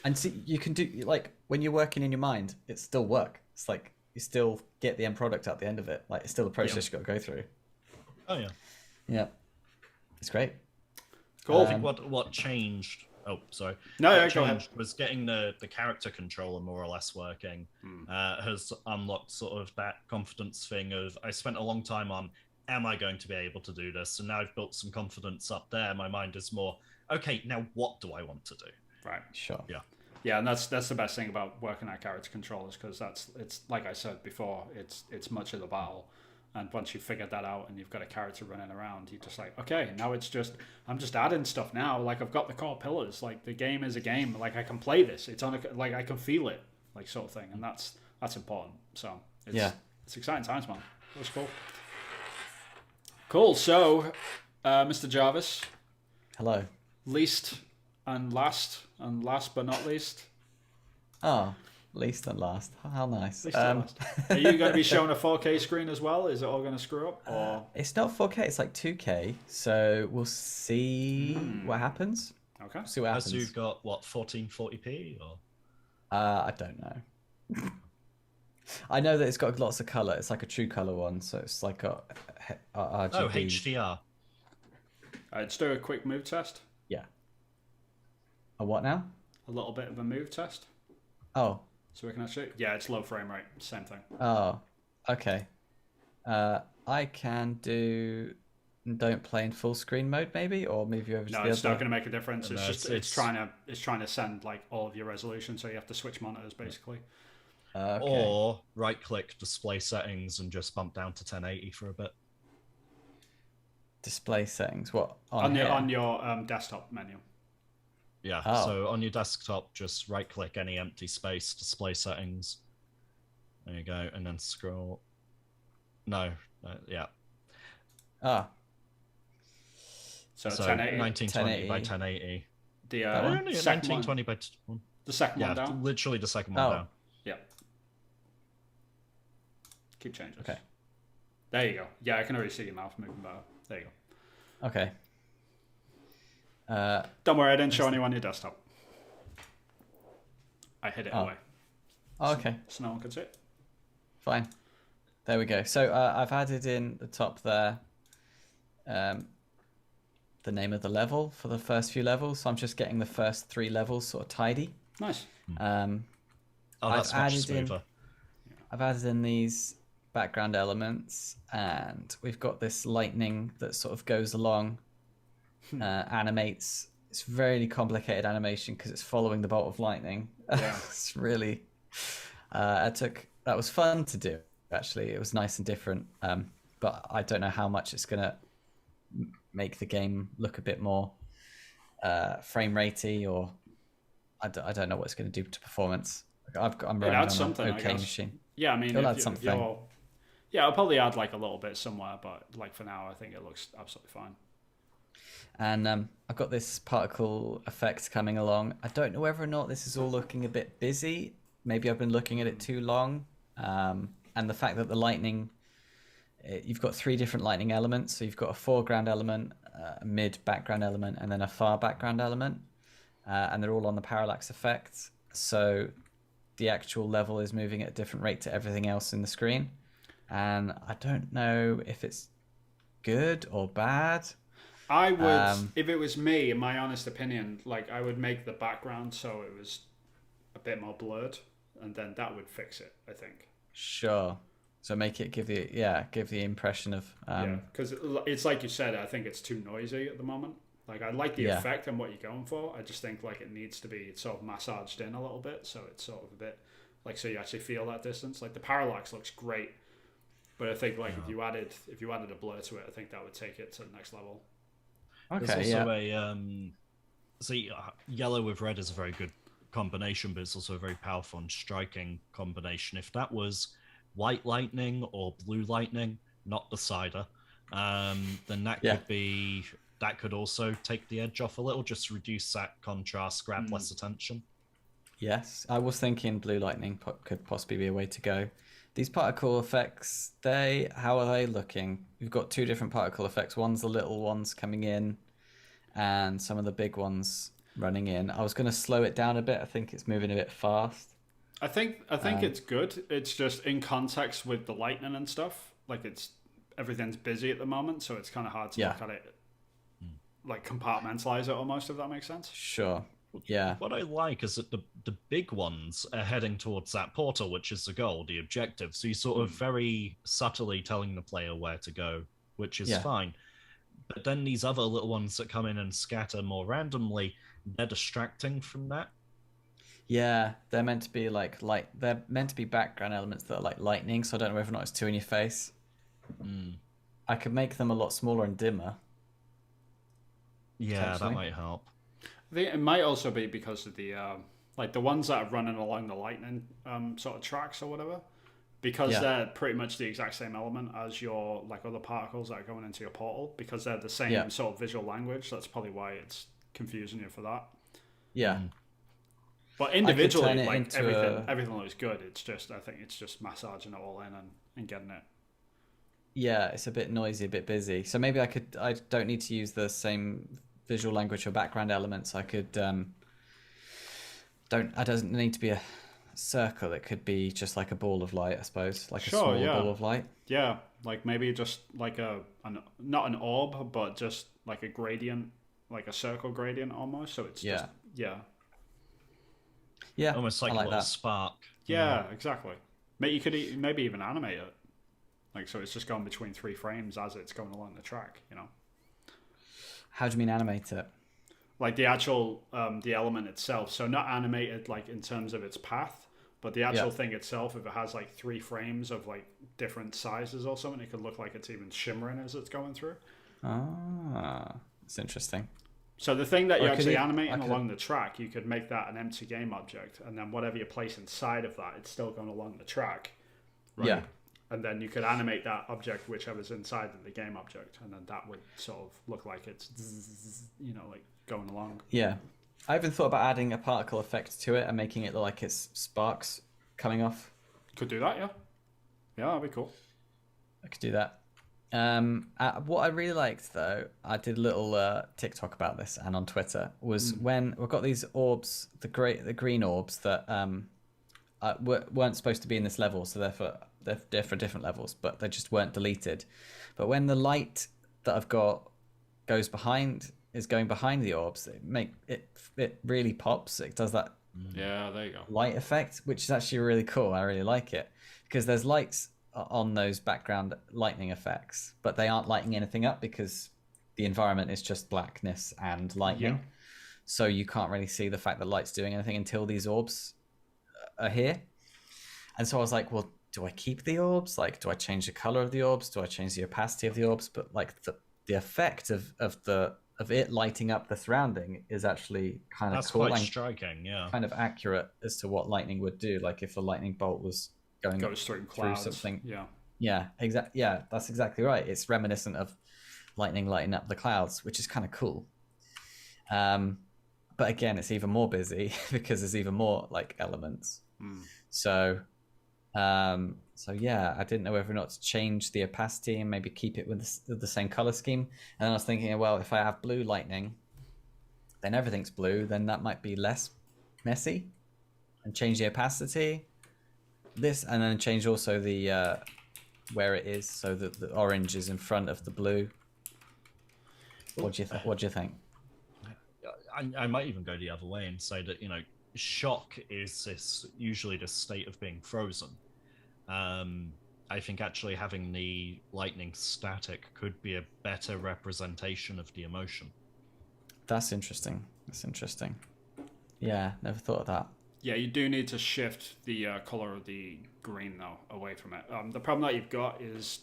And see, you can do like when you're working in your mind, it's still work. It's like you still get the end product at the end of it. Like it's still a process you got to go through. Oh yeah. Yeah. It's great. Cool. I think what changed. Oh, sorry. No, what go ahead. changed was getting the character controller more or less working. Has unlocked sort of that confidence thing of I spent a long time on am I going to be able to do this? And now I've built some confidence up there. My mind is more okay. Now what do I want to do? Right. Sure. Yeah, and that's the best thing about working at character controllers because it's like I said before, it's much of the battle. And once you've figured that out and you've got a character running around, you're just like, okay, now I'm just adding stuff now. Like I've got the core pillars. Like the game is a game. Like I can play this. It's on like I can feel it, like sort of thing. And that's important. So it's exciting times, man. That was cool. Cool. So, Mr. Jarvis. Hello. Least and last but not least. Oh. Least and last. How nice. Are you going to be showing a 4K screen as well? Is it all going to screw up? Or it's not 4K. It's like 2K. So we'll see what happens. Okay. See what happens. So you've got what 1440p or? I don't know. I know that it's got lots of color. It's like a true color one. So it's like a RGB. Oh, HDR. Let's do a quick move test. Yeah. A what now? A little bit of a move test. Oh. So we can actually, it's low frame rate, same thing. Oh, okay. I can don't play in full screen mode maybe, or move you over to the other. No, it's not going to make a difference. No, it's trying to send like all of your resolution, so you have to switch monitors basically. Okay. Or right-click display settings and just bump down to 1080 for a bit. Display settings. What on your desktop menu? Yeah, so on your desktop, just right-click any empty space, display settings. There you go, and then scroll. No, yeah. So 1080. 1920 by 1080. The second 1920 by the second one down. Literally the second one down. Yeah. Keep changing. Okay. There you go. Yeah, I can already see your mouth moving better. There you go. Okay. Don't worry, I didn't show anyone your desktop. I hid it away. Oh, okay. So no one could see it. Fine. There we go. So I've added in the top there the name of the level for the first few levels. So I'm just getting the first 3 levels sort of tidy. Nice. That's much smoother. I've added in these background elements, and we've got this lightning that sort of goes along, animates. It's very complicated animation because it's following the bolt of lightning. Yeah. It's really that was fun to do. Actually, it was nice and different, but I don't know how much it's gonna make the game look a bit more frame ratey, or I don't know what it's going to do to performance. I'm running on an okay machine. Yeah, I mean, it'll add something. I'll probably add like a little bit somewhere, but like for now, I think it looks absolutely fine. And I've got this particle effect coming along. I don't know whether or not this is all looking a bit busy. Maybe I've been looking at it too long. And the fact that the lightning, you've got 3 different lightning elements. So you've got a foreground element, a mid background element, and then a far background element. And they're all on the parallax effect. So the actual level is moving at a different rate to everything else in the screen. And I don't know if it's good or bad. I would, if it was me, in my honest opinion, like I would make the background so it was a bit more blurred, and then that would fix it, I think. Sure. So make it give the impression of because it's like you said, I think it's too noisy at the moment. Like I like the effect and what you're going for. I just think like it needs to be sort of massaged in a little bit, so it's sort of a bit like so you actually feel that distance. Like the parallax looks great, but I think like if you added a blur to it, I think that would take it to the next level. Okay, There's also yellow with red is a very good combination, but it's also a very powerful and striking combination. If that was white lightning or blue lightning, not the cider, then that could also take the edge off a little, just reduce that contrast, grab less attention. Yes, I was thinking blue lightning could possibly be a way to go. These particle effects, how are they looking? We've got two different particle effects. One's the little ones coming in, and some of the big ones running in. I was going to slow it down a bit. I think it's moving a bit fast. I think it's good. It's just in context with the lightning and stuff. Like everything's busy at the moment, so it's kind of hard to look at it, like compartmentalize it almost. If that makes sense. Sure. Yeah. What I like is that the big ones are heading towards that portal, which is the goal, the objective. So you're sort of very subtly telling the player where to go, which is fine. But then these other little ones that come in and scatter more randomly, they're distracting from that. Yeah, they're meant to be like light. They're meant to be background elements that are like lightning. So I don't know whether or not it's too in your face. I could make them a lot smaller and dimmer. Yeah, that might help. I think it might also be because of the like the ones that are running along the lightning sort of tracks or whatever, because they're pretty much the exact same element as your like other particles that are going into your portal, because they're the same sort of visual language. That's probably why it's confusing you for that. Yeah. But individually, like everything looks good. It's just I think it's just massaging it all in and getting it. Yeah, it's a bit noisy, a bit busy. So maybe I don't need to use the same visual language or background elements. I could it doesn't need to be a circle. It could be just like a ball of light, I suppose, like a small ball of light. Yeah, like maybe just like not an orb, but just like a gradient, like a circle gradient almost. So it's just almost like a little spark. Yeah, exactly. Maybe you could maybe even animate it, like so it's just going between 3 frames as it's going along the track. How do you mean animate it? Like the actual the element itself. So not animated like in terms of its path, but the actual thing itself. If it has like 3 frames of like different sizes or something, it could look like it's even shimmering as it's going through. Ah, it's interesting. So the thing that you're actually animating along the track, you could make that an empty game object, and then whatever you place inside of that, it's still going along the track. Right? Yeah. And then you could animate that object, whichever's inside of the game object, and then that would sort of look like it's, like going along. Yeah. I even thought about adding a particle effect to it and making it look like it's sparks coming off. Could do that, yeah. Yeah, that'd be cool. I could do that. What I really liked, though, I did a little TikTok about this and on Twitter, was when we've got these orbs, the green orbs that weren't supposed to be in this level, so therefore they're for different levels, but they just weren't deleted. But when the light that I've got is going behind the orbs, it really pops. It does that there you go. Light effect, which is actually really cool. I really like it because there's lights on those background lightning effects, but they aren't lighting anything up because the environment is just blackness and lightning. So you can't really see the fact that light's doing anything until these orbs are here. And so I was like, well, do I keep the orbs? Like, do I change the color of the orbs? Do I change the opacity of the orbs? But like the effect of it lighting up the surrounding is actually kind of cool. That's quite striking, kind of accurate as to what lightning would do. Like if a lightning bolt was goes through clouds. Something. Yeah, that's exactly right. It's reminiscent of lightning lighting up the clouds, which is kind of cool. But again, it's even more busy because there's even more like elements. So yeah, I didn't know whether or not to change the opacity and maybe keep it with the same color scheme. And then I was thinking, well, if I have blue lightning, then everything's blue, then that might be less messy. and change the opacity. This, and then change also the where it is, so that the orange is in front of the blue. What do you think? I might even go the other way and say that, shock is usually this state of being frozen. I think actually having the lightning static could be a better representation of the emotion. That's interesting. Yeah, never thought of that. Yeah, you do need to shift the color of the green though away from it. The problem that you've got is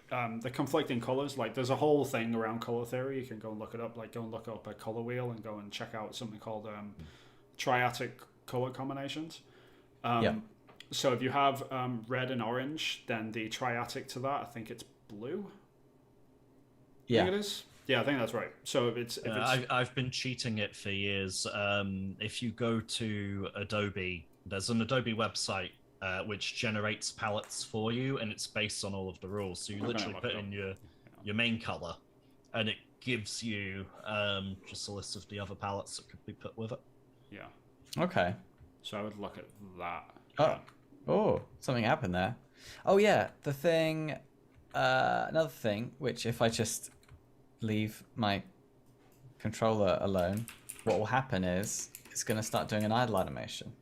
the conflicting colors. Like, there's a whole thing around color theory. You can go and look it up. Like, go and look up a color wheel and go and check out something called triadic color combinations. So if you have red and orange, then the triadic to that, I think it's blue. Yeah, I think it is. Yeah, I think that's right. So if it's I've been cheating it for years. If you go to Adobe, there's an Adobe website which generates palettes for you, and it's based on all of the rules. So you literally put in your main color, and it gives you just a list of the other palettes that could be put with it. Yeah. Okay. So I would look at that. Oh, something happened there. Oh yeah, the thing. Another thing, which if I just leave my controller alone, what will happen is it's going to start doing an idle animation.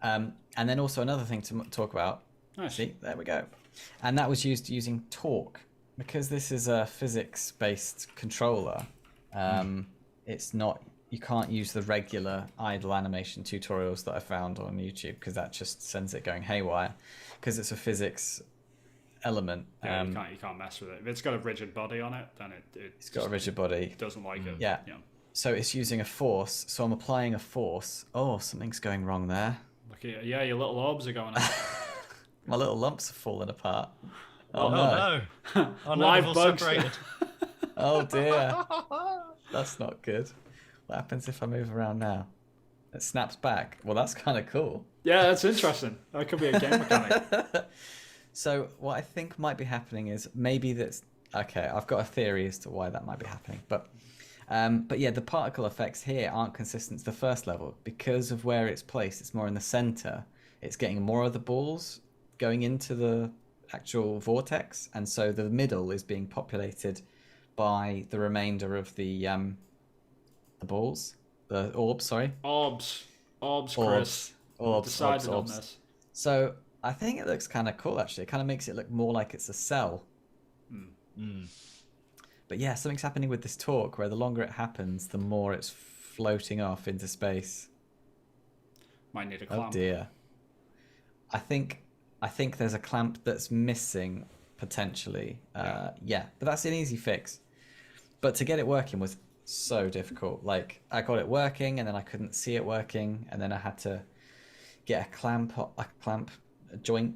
And then also another thing to talk about. Nice. See, there we go. And that was used using torque. Because this is a physics-based controller, it's not, you can't use the regular idle animation tutorials that I found on YouTube, because that just sends it going haywire, because it's a physics element. Yeah, you can't mess with it. If it's got a rigid body on it, then it's got a rigid body. It doesn't like it. Yeah. So it's using a force. So I'm applying a force. Oh, something's going wrong there. Look at your little orbs are going up. My little lumps are falling apart. Oh no! Oh, no, Live bugs. Separated. Oh dear. That's not good. What happens if I move around now? It snaps back. Well, that's kind of cool. Yeah, that's interesting. That could be a game mechanic. So what I think might be happening is maybe that's okay. I've got a theory as to why that might be happening, but yeah, the particle effects here aren't consistent to the first level because of where it's placed. It's more in the center. It's getting more of the balls going into the actual vortex, and so the middle is being populated by the remainder of the balls, the orbs. Sorry, Orbs, Chris. Decided on this. So I think it looks kind of cool, actually. It kind of makes it look more like it's a cell. But yeah, something's happening with this torque, where the longer it happens, the more it's floating off into space. Might need a clamp. Oh dear. I think there's a clamp that's missing, potentially. Yeah, but that's an easy fix. But to get it working was so difficult. Like, I got it working, and then I couldn't see it working, and then I had to get a clamp, a joint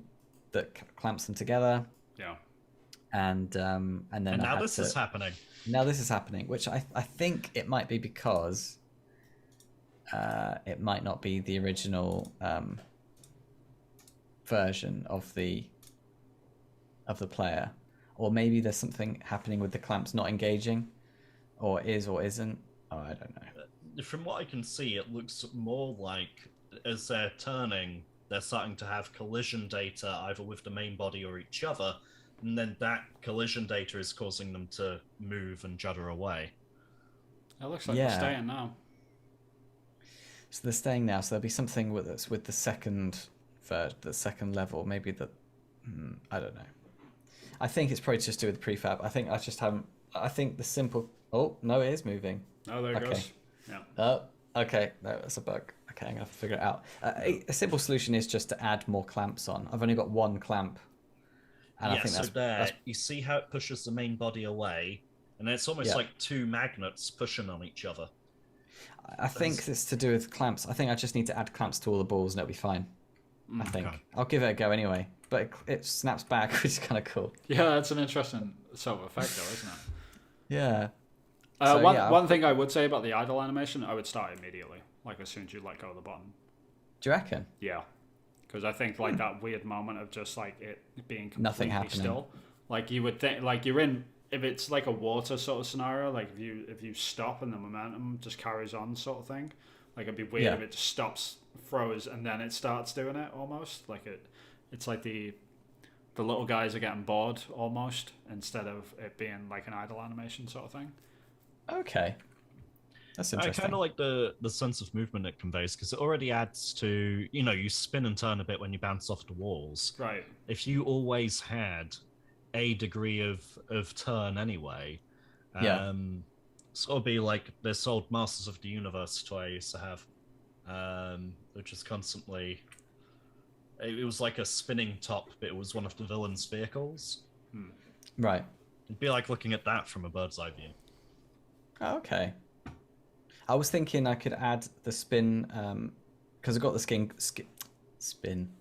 that clamps them together. Yeah. And then now this is happening. Now this is happening, which I think it might be because it might not be the original version of the player, or maybe there's something happening with the clamps not engaging, or is or isn't. Oh, I don't know. From what I can see, it looks more like as they're turning, they're starting to have collision data either with the main body or each other, and then that collision data is causing them to move and judder away. It looks like they're staying now. So they're staying now. So there'll be something that's with the second level. Maybe I don't know. I think it's probably just to do with the prefab. I think I just haven't. I think the simple. Oh no, it is moving. Oh, there it goes. Yeah. Oh, okay. No, that's a bug. Okay, I'm gonna have to figure it out. A simple solution is just to add more clamps on. I've only got one clamp. And I think that's... you see how it pushes the main body away, and then it's almost like two magnets pushing on each other. I think it's to do with clamps. I think I just need to add clamps to all the balls and it'll be fine. I think. Okay. I'll give it a go anyway. But it snaps back, which is kind of cool. Yeah, that's an interesting sort of effect though, isn't it? Yeah. One thing I would say about the idle animation, I would start immediately. Like as soon as you let go of the button. Do you reckon? Yeah. Because I think like that weird moment of just like it being completely nothing happening. Still. Like you would think, like you're in, if it's like a water sort of scenario, like if you stop and the momentum just carries on sort of thing. Like it'd be weird if it just stops, froze, and then it starts doing it almost. Like it's like the little guys are getting bored almost, instead of it being like an idle animation sort of thing. Okay. That's interesting. I kind of like the sense of movement it conveys, because it already adds to, you spin and turn a bit when you bounce off the walls. Right. If you always had a degree of turn anyway, sort of be like this old Masters of the Universe toy I used to have, which is constantly, it was like a spinning top, but it was one of the villain's vehicles. Right. It'd be like looking at that from a bird's eye view. Oh, okay. I was thinking I could add the spin, because I've got the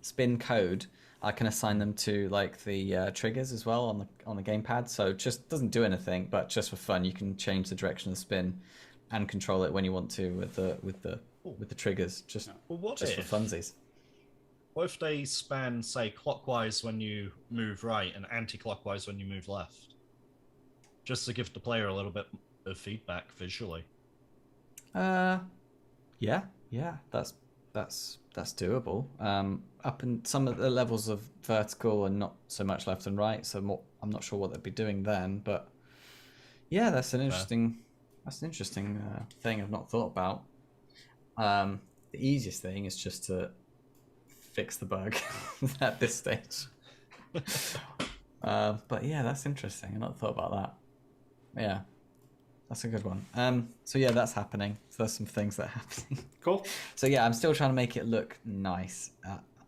spin code. I can assign them to like the triggers as well on the gamepad. So it just doesn't do anything, but just for fun, you can change the direction of the spin and control it when you want to with the triggers, just for funsies. What if they span, say, clockwise when you move right and anti-clockwise when you move left, just to give the player a little bit of feedback visually? Yeah, that's doable. Up in some of the levels of vertical and not so much left and right, so I'm not sure what they'd be doing then, but yeah, that's an interesting thing I've not thought about. The easiest thing is just to fix the bug at this stage. But yeah, that's interesting. I've not thought about that. Yeah. That's a good one. So yeah, that's happening. So there's some things that are happening. Cool. So yeah, I'm still trying to make it look nice.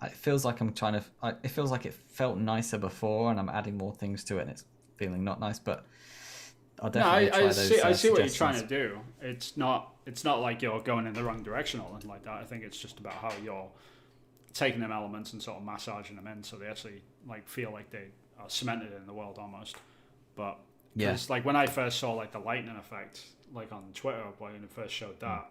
It feels like it feels like it felt nicer before, and I'm adding more things to it, and it's feeling not nice. But I'll definitely try those. I see what you're trying to do. It's not like you're going in the wrong direction or anything like that. I think it's just about how you're taking them elements and sort of massaging them in, so they actually like feel like they are cemented in the world almost. But because like when I first saw like the lightning effect, like on Twitter when it first showed that,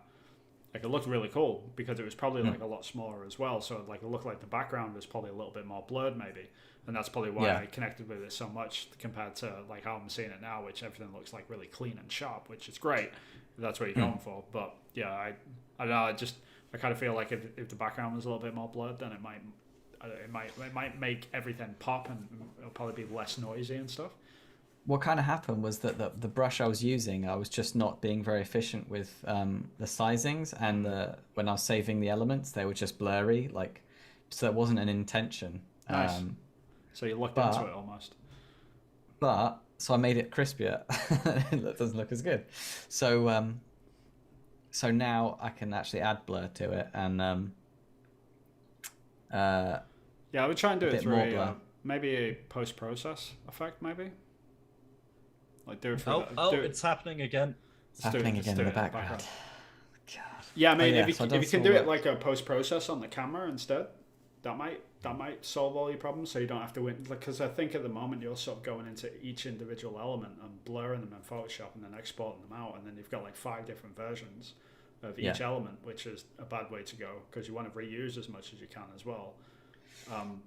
like it looked really cool because it was probably like a lot smaller as well. So like it looked like the background was probably a little bit more blurred maybe, and that's probably why I connected with it so much compared to like how I'm seeing it now, which everything looks like really clean and sharp, which is great if that's what you're going for. But yeah, I don't know. I kind of feel like if the background was a little bit more blurred, then it might make everything pop, and it'll probably be less noisy and stuff. What kind of happened was that the brush I was using, I was just not being very efficient with the sizings, and when I was saving the elements, they were just blurry. Like, so it wasn't an intention. Nice. So you looked into it almost. But so I made it crispier. That doesn't look as good. So so now I can actually add blur to it, and I would try and do it through maybe a post-process effect, maybe. Like do it for it's happening again. It's happening again in the background. God. Yeah, I mean, if you can do it like a post-process on the camera instead, that might solve all your problems. So you don't have to win. Because I think at the moment you're sort of going into each individual element and blurring them in Photoshop and then exporting them out, and then you've got like 5 different versions of each element, which is a bad way to go because you want to reuse as much as you can as well.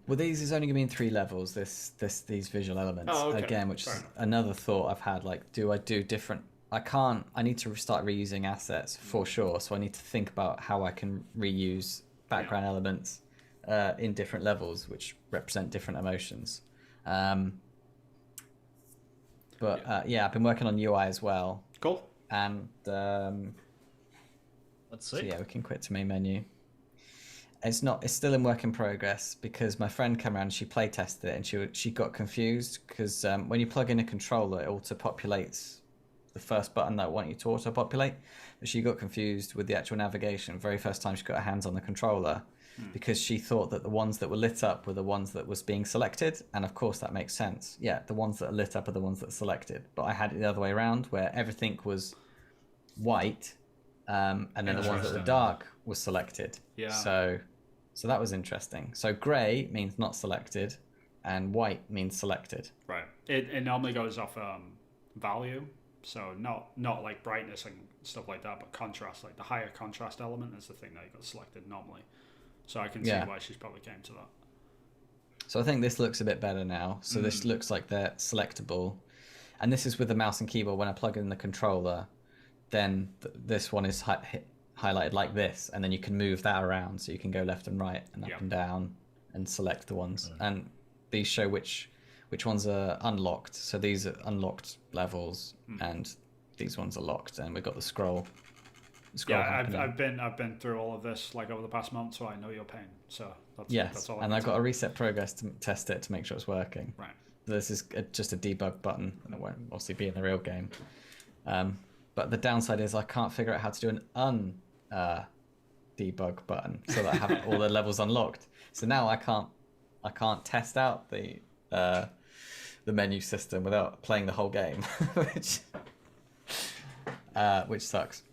Well, these is only going to be in 3 levels. These visual elements again, which is another thought I've had. Like, do I do different? I need to start reusing assets for sure. So I need to think about how I can reuse background elements in different levels, which represent different emotions. I've been working on UI as well. Cool. And let's see. So yeah, we can quit to main menu. It's still in work in progress because my friend came around and she play tested it and she got confused because when you plug in a controller, it auto-populates the first button that I want you to auto-populate. But she got confused with the actual navigation. Very first time she got her hands on the controller because she thought that the ones that were lit up were the ones that was being selected. And of course that makes sense. Yeah, the ones that are lit up are the ones that are selected. But I had it the other way around where everything was white and then the ones that were dark was selected. Yeah. So that was interesting. So grey means not selected, and white means selected. Right. It normally goes off value, so not like brightness and stuff like that, but contrast. Like the higher contrast element is the thing that got selected normally. So I can see why she's probably came to that. So I think this looks a bit better now. So this looks like they're selectable, and this is with the mouse and keyboard. When I plug in the controller, then this one is highlighted like this, and then you can move that around, so you can go left and right and up and down and select the ones. And these show which ones are unlocked. So these are unlocked levels, and these ones are locked. And we've got the scroll. I've been through all of this like over the past month, so I know your pain. So that's all. And I've got a reset progress to test it to make sure it's working. Right. This is just a debug button, and it won't obviously be in the real game. But the downside is I can't figure out how to do an debug button so that I have all the levels unlocked. So now I can't test out the menu system without playing the whole game, which sucks.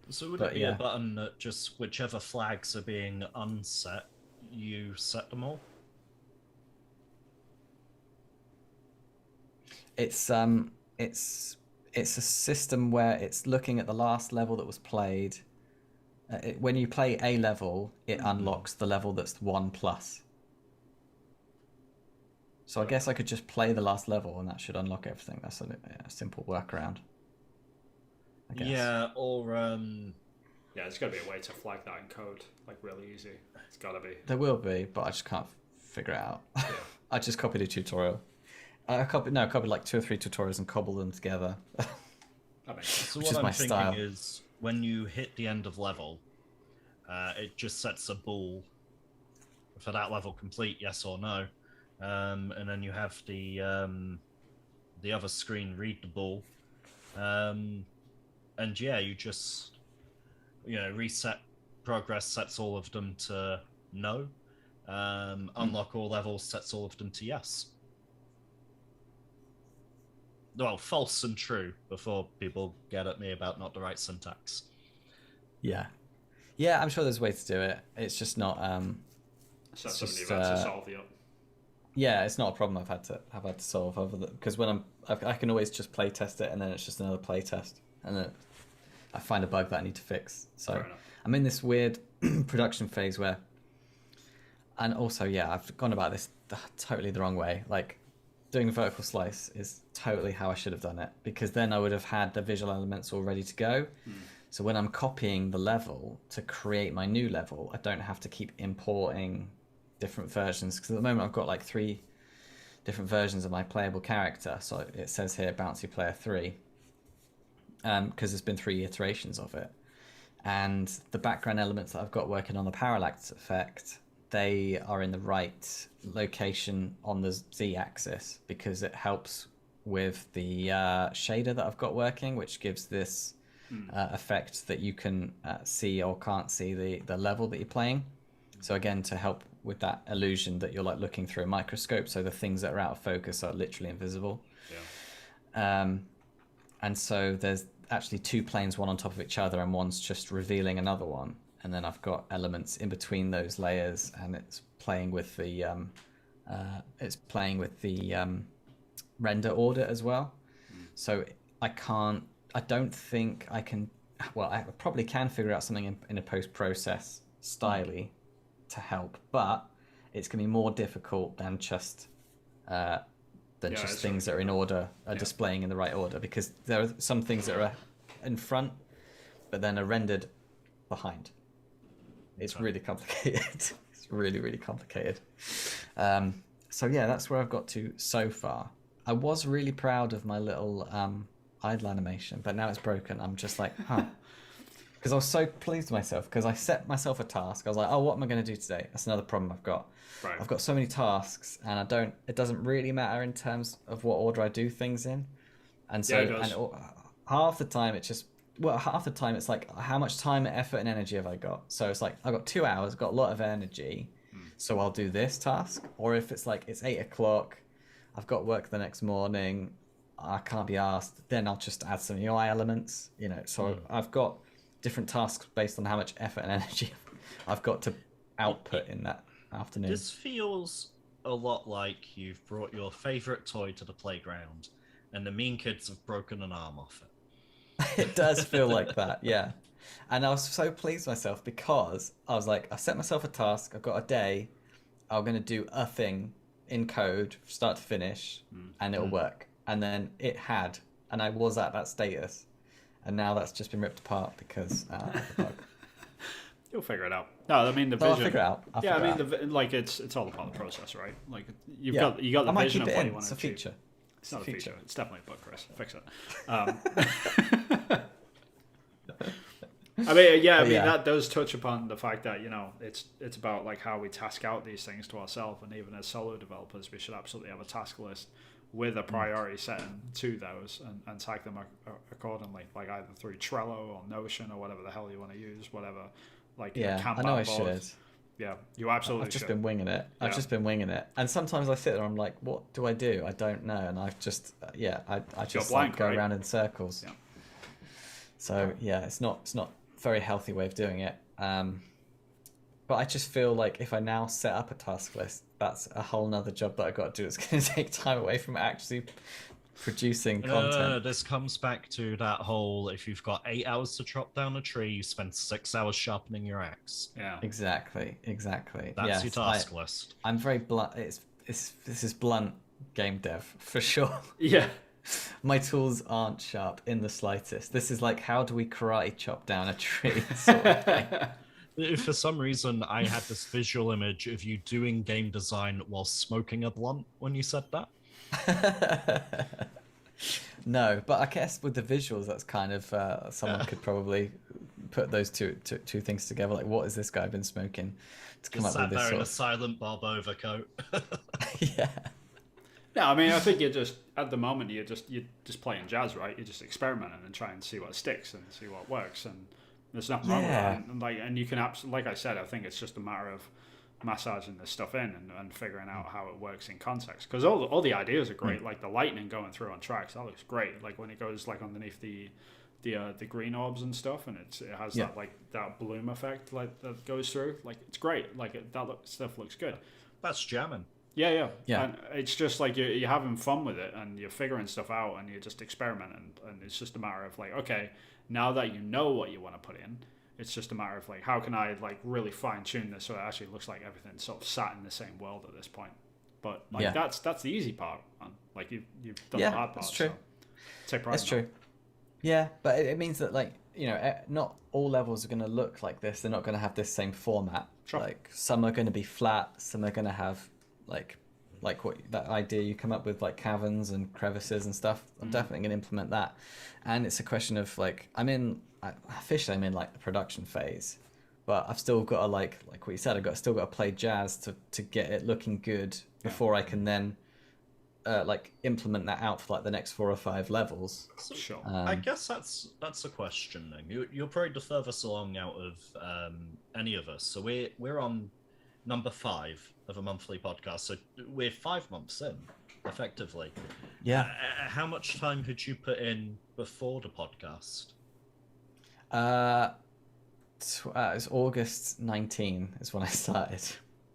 So would it be a button that just whichever flags are being unset, you set them all? It's a system where it's looking at the last level that was played. When you play a level, it unlocks the level that's 1+. So I guess I could just play the last level and that should unlock everything. That's a simple workaround, I guess. Yeah, or there's got to be a way to flag that in code, like really easy. It's got to be. There will be, but I just can't figure it out. I just copied a tutorial. I copied like 2 or 3 tutorials and cobbled them together. So what I'm thinking is when you hit the end of level, it just sets a bool for that level complete, yes or no. And then you have the other screen read the bool. And you just reset progress sets all of them to no. Unlock all levels sets all of them to yes. Well, false and true before people get at me about not the right syntax. Yeah, I'm sure there's a way to do it. It's just not. So that's something you've had to solve, Yeah, it's not a problem I've had to solve because when I can always just play test it and then it's just another play test and then I find a bug that I need to fix. So I'm in this weird production phase where, and also I've gone about this totally the wrong way. Like doing a vertical slice is totally how I should have done it because then I would have had the visual elements all ready to go. So when I'm copying the level to create my new level, I don't have to keep importing different versions because at the moment I've got like 3 different versions of my playable character. So it says here Bouncy Player 3 because there's been 3 iterations of it. And the background elements that I've got working on the parallax effect, they are in the right location on the z-axis because it helps with the shader that I've got working, which gives this effect that you can see or can't see the level that you're playing. So again, to help with that illusion that you're like looking through a microscope, so the things that are out of focus are literally invisible. And so there's actually 2 planes, one on top of each other, and one's just revealing another one. And then I've got elements in between those layers, and it's playing with the render order as well. So I don't think I can. Well, I probably can figure out something in a post-process styly to help, but it's going to be more difficult than just things that are in order, displaying in the right order, because there are some things that are in front, but then are rendered behind. It's really complicated. It's really, really complicated. So that's where I've got to so far. I was really proud of my little idle animation, but now it's broken. I'm just like, because I was so pleased with myself because I set myself a task. I was like, what am I going to do today? That's another problem I've got. Right. I've got so many tasks, and it doesn't really matter in terms of what order I do things in. And so half the time it's like, how much time, effort, and energy have I got? So it's like, I've got 2 hours, got a lot of energy, so I'll do this task. Or if it's like, it's 8 o'clock, I've got work the next morning, I can't be asked, then I'll just add some UI elements, So I've got different tasks based on how much effort and energy I've got to output in that afternoon. This feels a lot like you've brought your favorite toy to the playground and the mean kids have broken an arm off it. It does feel like that, yeah. And I was so pleased with myself because I was like, I set myself a task, I've got a day, I'm going to do a thing in code, start to finish, and it'll work. And then it had, and I was at that status. And now that's just been ripped apart because of the bug. You'll figure it out. No, I mean the I'll vision. figure it out. Yeah, I mean like it's all a part of the process, right? Like you got the I might vision keep of it what in. you want It's to a achieve. feature. It's not a feature. It's definitely a bug, Chris. Fix it. I mean, that does touch upon the fact that it's about like how we task out these things to ourselves, and even as solo developers, we should absolutely have a task list with a priority setting to those and tag them accordingly, like either through Trello or Notion or whatever the hell you want to use, whatever. Like I know I should. Yeah, you absolutely should. I've just been winging it. I've just been winging it, and sometimes I sit there, I'm like, what do I do? I don't know, and I've just I just blank, go right? around in circles. Yeah. So it's not a very healthy way of doing it. But I just feel like if I now set up a task list, that's a whole nother job that I've got to do. It's going to take time away from actually producing content. This comes back to that whole, if you've got 8 hours to chop down a tree, you spend 6 hours sharpening your axe. Yeah. Exactly. That's your task list. I'm very blunt. This is blunt game dev for sure. Yeah. My tools aren't sharp in the slightest. This is like, how do we karate chop down a tree? Sort of thing. If for some reason I had this visual image of you doing game design while smoking a blunt when you said that. No, but I guess with the visuals, that's kind of someone could probably put those two things together. Like, what has this guy been smoking to come up with this sat there sort in a of... silent Bob overcoat. Yeah. Yeah, I mean, I think at the moment you're just playing jazz, right? You're just experimenting and trying to see what sticks and see what works, and there's nothing wrong with that. And you can like I said, I think it's just a matter of massaging this stuff in and figuring out how it works in context. Because all the ideas are great, like the lightning going through on tracks, that looks great. Like when it goes like underneath the green orbs and stuff, and it has that like that bloom effect like that goes through. Like it's great. Like stuff looks good. That's jamming. Yeah. And it's just like you're having fun with it, and you're figuring stuff out, and you're just experimenting, and it's just a matter of like, okay, now that you know what you want to put in, it's just a matter of like, how can I like really fine tune this so it actually looks like everything's sort of sat in the same world at this point. But like that's the easy part, man. Like you've done the hard part. That's true. So take pride. That's true. Yeah, but it means that like not all levels are going to look like this. They're not going to have this same format. Sure. Like some are going to be flat, some are going to have like what that idea you come up with, like caverns and crevices and stuff. I'm definitely going to implement that. And it's a question of like officially I'm in like the production phase, but I've still got to like what you said, still got to play jazz to get it looking good before I can then like implement that out for like the next 4 or 5 levels. Sure. I guess that's a question then. You're probably the furthest along out of any of us. So we're on number 5 of a monthly podcast. So we're 5 months in, effectively. Yeah. How much time had you put in before the podcast? It's August 19 is when I started.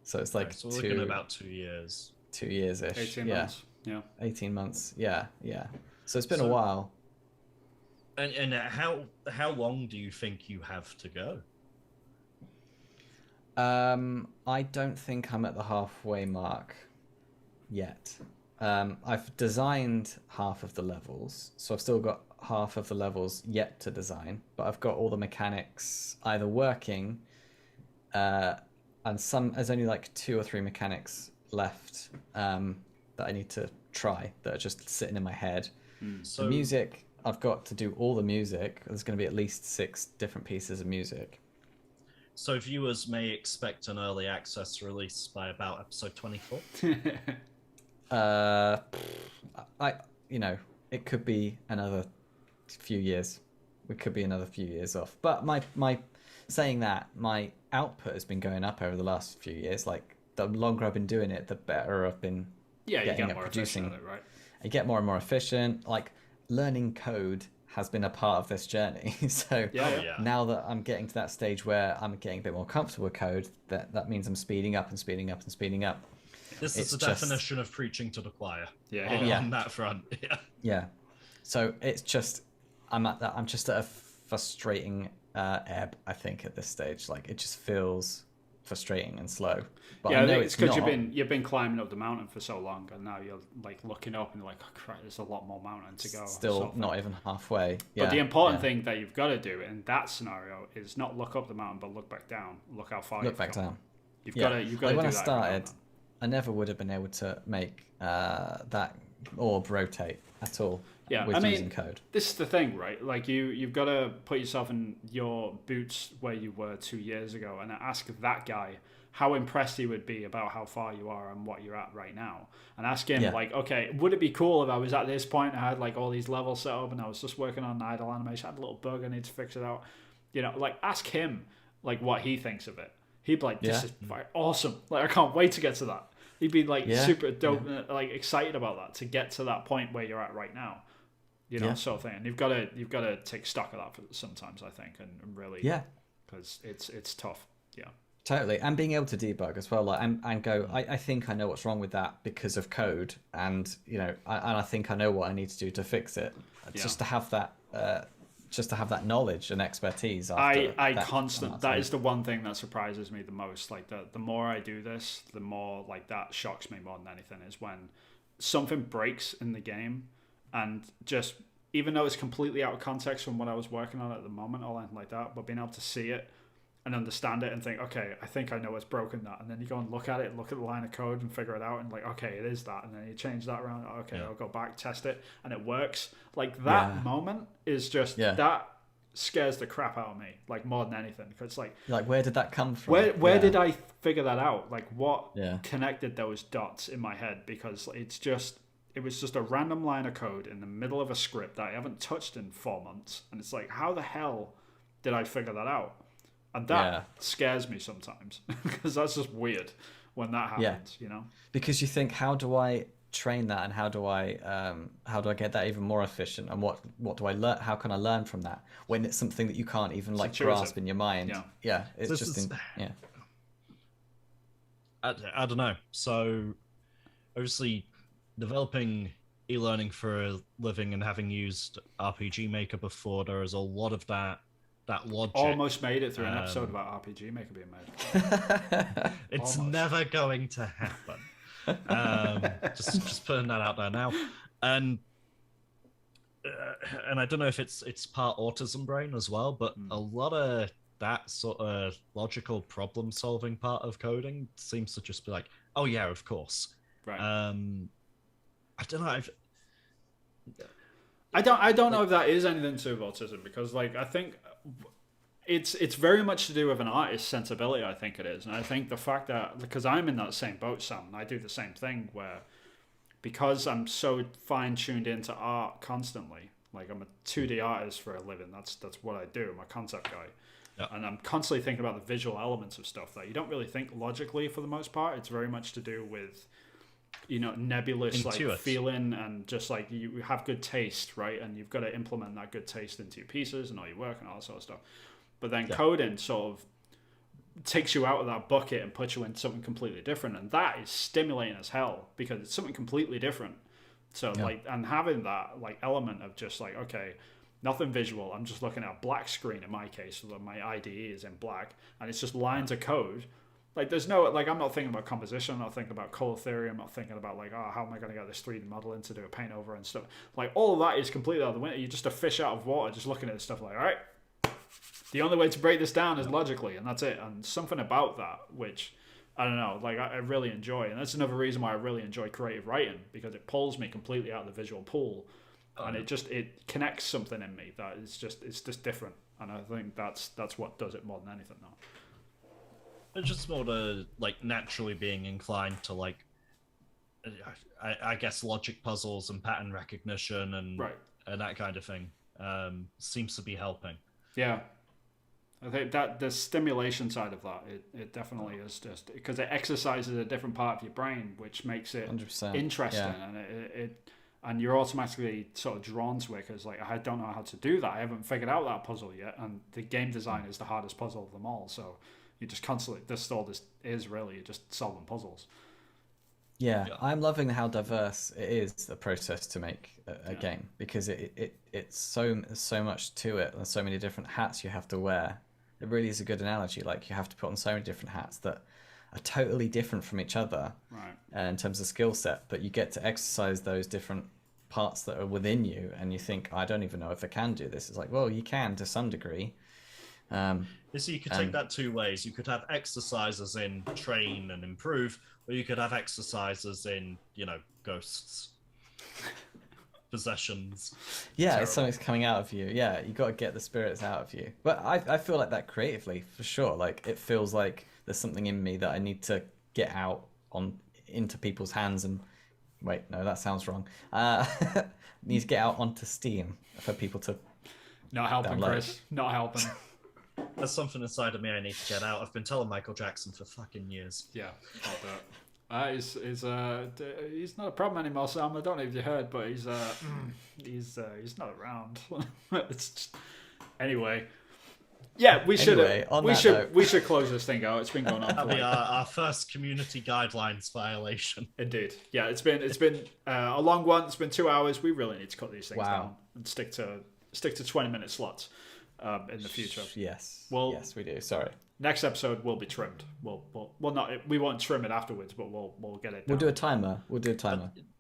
So it's like so we're looking at about 2 years. 2 years-ish. 18 months. Yeah. 18 months. Yeah. So it's been a while. And how long do you think you have to go? I don't think I'm at the halfway mark yet. I've designed half of the levels, so I've still got half of the levels yet to design, but I've got all the mechanics either working, and there's only like 2 or 3 mechanics left that I need to try that are just sitting in my head. So the music, I've got to do all the music. There's going to be at least 6 different pieces of music. So viewers may expect an early access release by about episode 24. It could be another few years. We could be another few years off. But my saying that, my output has been going up over the last few years. Like the longer I've been doing it, the better I've been getting at producing. Efficient at it, right? I get more and more efficient. Like learning code has been a part of this journey. So now that I'm getting to that stage where I'm getting a bit more comfortable with code, that means I'm speeding up and speeding up and speeding up. This is the definition of preaching to the choir. On that front. Yeah. So it's just I'm just at a frustrating ebb, I think, at this stage. Like it just feels frustrating and slow. But Yeah, I I know think it's because not. you've been climbing up the mountain for so long, and now you're like looking up and you're like, oh crap, there's a lot more mountain to go. Still sort of not thing. even halfway. But Yeah, the important yeah. thing that you've got to do in that scenario is not look up the mountain, but look back down. Look how far Look you've back come. down. You've Yeah. got to Like when do I that every now and started, then. I never would have been able to make that orb rotate at all Yeah, with I mean, using code. this is the thing, right? Like you've got to put yourself in your boots where you were 2 years ago, and ask that guy how impressed he would be about how far you are and what you're at right now, and ask him Yeah. like, okay, would it be cool if I was at this point and I had like all these levels set up and I was just working on idle animation, I had a little bug, I need to fix it out, like ask him like what he thinks of it. He'd be like, this is awesome, like I can't wait to get to that. He'd be like super dope, like excited about that, to get to that point where you're at right now. Sort of thing. And you've got to take stock of that sometimes, I think, and really, because it's tough. Yeah, Totally, and being able to debug as well, like and go. I think I know what's wrong with that because of code, and I think I know what I need to do to fix it. Just to have that knowledge and expertise. That is the one thing that surprises me the most. Like the more I do this, the more like that shocks me more than anything, is when something breaks in the game, and just, even though it's completely out of context from what I was working on at the moment or anything like that, but being able to see it and understand it and think, okay, I think I know what's broken that, and then you go and look at it, look at the line of code and figure it out, and like, okay, it is that, and then you change that around, okay, I'll go back, test it, and it works. Like that moment is just that scares the crap out of me, like more than anything, because like where did that come from? Where did I figure that out? Like what connected those dots in my head? Because it was just a random line of code in the middle of a script that I haven't touched in 4 months, and it's like, how the hell did I figure that out? And that scares me sometimes, because that's just weird when that happens, Because you think, how do I train that, and how do I get that even more efficient, and what do I learn? How can I learn from that when it's something that you can't even grasp in your mind? It's I don't know. So obviously, developing e-learning for a living and having used RPG Maker before, there is a lot of that logic. Almost made it through an episode about RPG Maker being made. It's never going to happen. Just putting that out there now, and I don't know if it's part autism brain as well, but a lot of that sort of logical problem solving part of coding seems to just be like, oh yeah, of course. Right. I don't know. I don't know if that is anything to do with autism, because like I think it's very much to do with an artist's sensibility. I think it is, and I think the fact that, because I'm in that same boat, Sam, I do the same thing where, because I'm so fine tuned into art constantly, like I'm a 2D artist for a living. That's what I do. I'm a concept guy, and I'm constantly thinking about the visual elements of stuff that you don't really think logically for the most part. It's very much to do with nebulous like feeling, and just like you have good taste, right? And you've got to implement that good taste into your pieces and all your work and all that sort of stuff. But then coding sort of takes you out of that bucket and puts you in something completely different, and that is stimulating as hell, because it's something completely different. So like, and having that like element of just like, okay, nothing visual, I'm just looking at a black screen in my case, so that my IDE is in black and it's just lines of code. Like there's no, like, I'm not thinking about composition, I'm not thinking about color theory, I'm not thinking about like, oh, how am I going to get this 3D model in to do a paint over and stuff. Like all of that is completely out of the window. You're just a fish out of water, just looking at this stuff like, all right, the only way to break this down is logically, and that's it. And something about that, which, I don't know, like I really enjoy. And that's another reason why I really enjoy creative writing, because it pulls me completely out of the visual pool. And it connects something in me that is just, it's just different. And I think that's what does it more than anything now. It's just more to like naturally being inclined to like, I guess logic puzzles and pattern recognition and that kind of thing seems to be helping. Yeah, I think that the stimulation side of that, it definitely is, just because it exercises a different part of your brain, which makes it 100%, interesting, and and you're automatically sort of drawn to it, because like, I don't know how to do that. I haven't figured out that puzzle yet, and the game design is the hardest puzzle of them all. So you just constantly, this is really, you're just solving puzzles. Yeah, I'm loving how diverse it is, the process to make a game, because it's so much to it, and so many different hats you have to wear It really is a good analogy. Like you have to put on so many different hats that are totally different from each other in terms of skill set, but you get to exercise those different parts that are within you, and you think, I don't even know if I can do this. It's like, well, you can to some degree. So you could take that two ways. You could have exercises in train and improve, or you could have exercises in, ghosts, possessions. Yeah, it's something's coming out of you. Yeah, you got to get the spirits out of you. But I feel like that creatively, for sure. Like it feels like there's something in me that I need to get out into people's hands and wait, no, that sounds wrong. Need to get out onto Steam for people to not helping download. Chris, not helping. There's something inside of me I need to get out. I've been telling Michael Jackson for fucking years. Yeah, I'll do it. He's not a problem anymore, Sam. I don't know if you heard, but he's not around. It's just... Anyway. Yeah, we should close this thing out. It's been going on. That'll be our first community guidelines violation. Indeed. Yeah, it's been a long one. It's been 2 hours. We really need to cut these things down and stick to 20-minute slots in the future. Yes. Well, yes, we do. Sorry. Next episode will be trimmed. We won't trim it afterwards, but we'll get it down. We'll do a timer.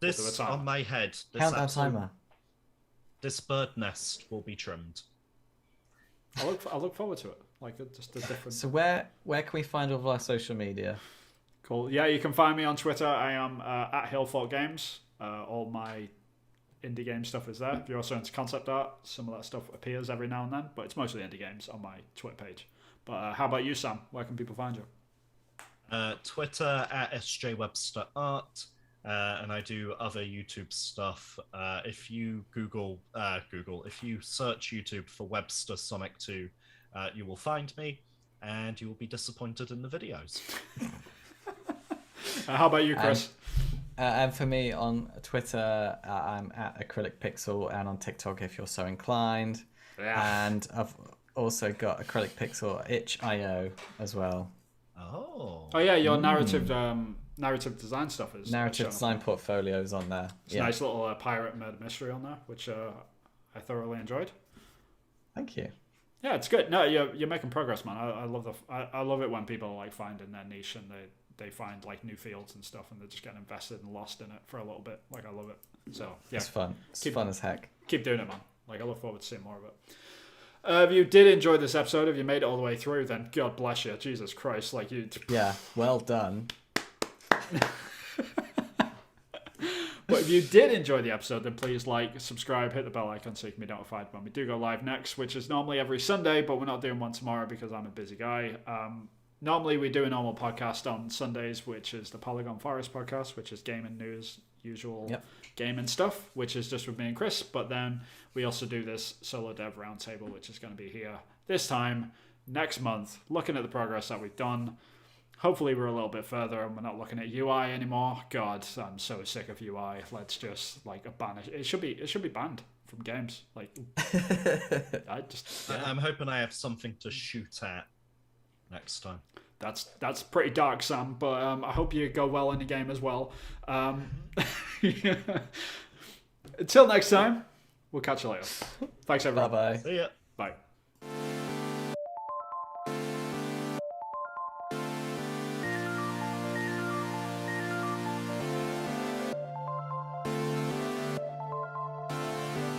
This on my head. This Countdown timer. This bird nest will be trimmed. I look forward to it. Like just a different. So where can we find all of our social media? Cool. Yeah, you can find me on Twitter. I am at Hillfort Games. All my indie game stuff is there. If you're also into concept art, some of that stuff appears every now and then, but it's mostly indie games on my Twitter page. But how about you, Sam? Where can people find you? Twitter at SJ Webster Art, and I do other YouTube stuff. If you if you search YouTube for Webster Sonic 2, you will find me, and you will be disappointed in the videos. How about you, Chris? And for me on Twitter, I'm at Acrylic Pixel, and on TikTok if you're so inclined. Yeah. And I've also got Acrylic Pixel itch.io as well. Oh yeah, your narrative design stuff is narrative design portfolios on there. It's a nice little pirate murder mystery on there, which I thoroughly enjoyed. Thank you. Yeah, it's good. No, you're making progress, man. I love it when people like finding their niche and they find like new fields and stuff, and they're just getting invested and lost in it for a little bit. Like I love it. So yeah, it's fun. It's fun as heck. Keep doing it, man. Like I look forward to seeing more of it. If you did enjoy this episode, if you made it all the way through, then God bless you. Jesus Christ, like you. Yeah, well done. But if you did enjoy the episode, then please like, subscribe, hit the bell icon so you can be notified when we do go live next, which is normally every Sunday, but we're not doing one tomorrow because I'm a busy guy. Normally we do a normal podcast on Sundays, which is the Polygon Forest podcast, which is gaming news, usual gaming stuff, which is just with me and Chris. But then we also do this solo dev roundtable, which is going to be here this time next month, looking at the progress that we've done. Hopefully we're a little bit further and we're not looking at UI anymore. God, I'm so sick of UI. Let's just like banish it. It should be banned from games. Like I'm hoping I have something to shoot at next time. That's pretty dark, Sam, but I hope you go well in the game as well. Until next time, we'll catch you later. Thanks everyone. Bye-bye. See ya. Bye.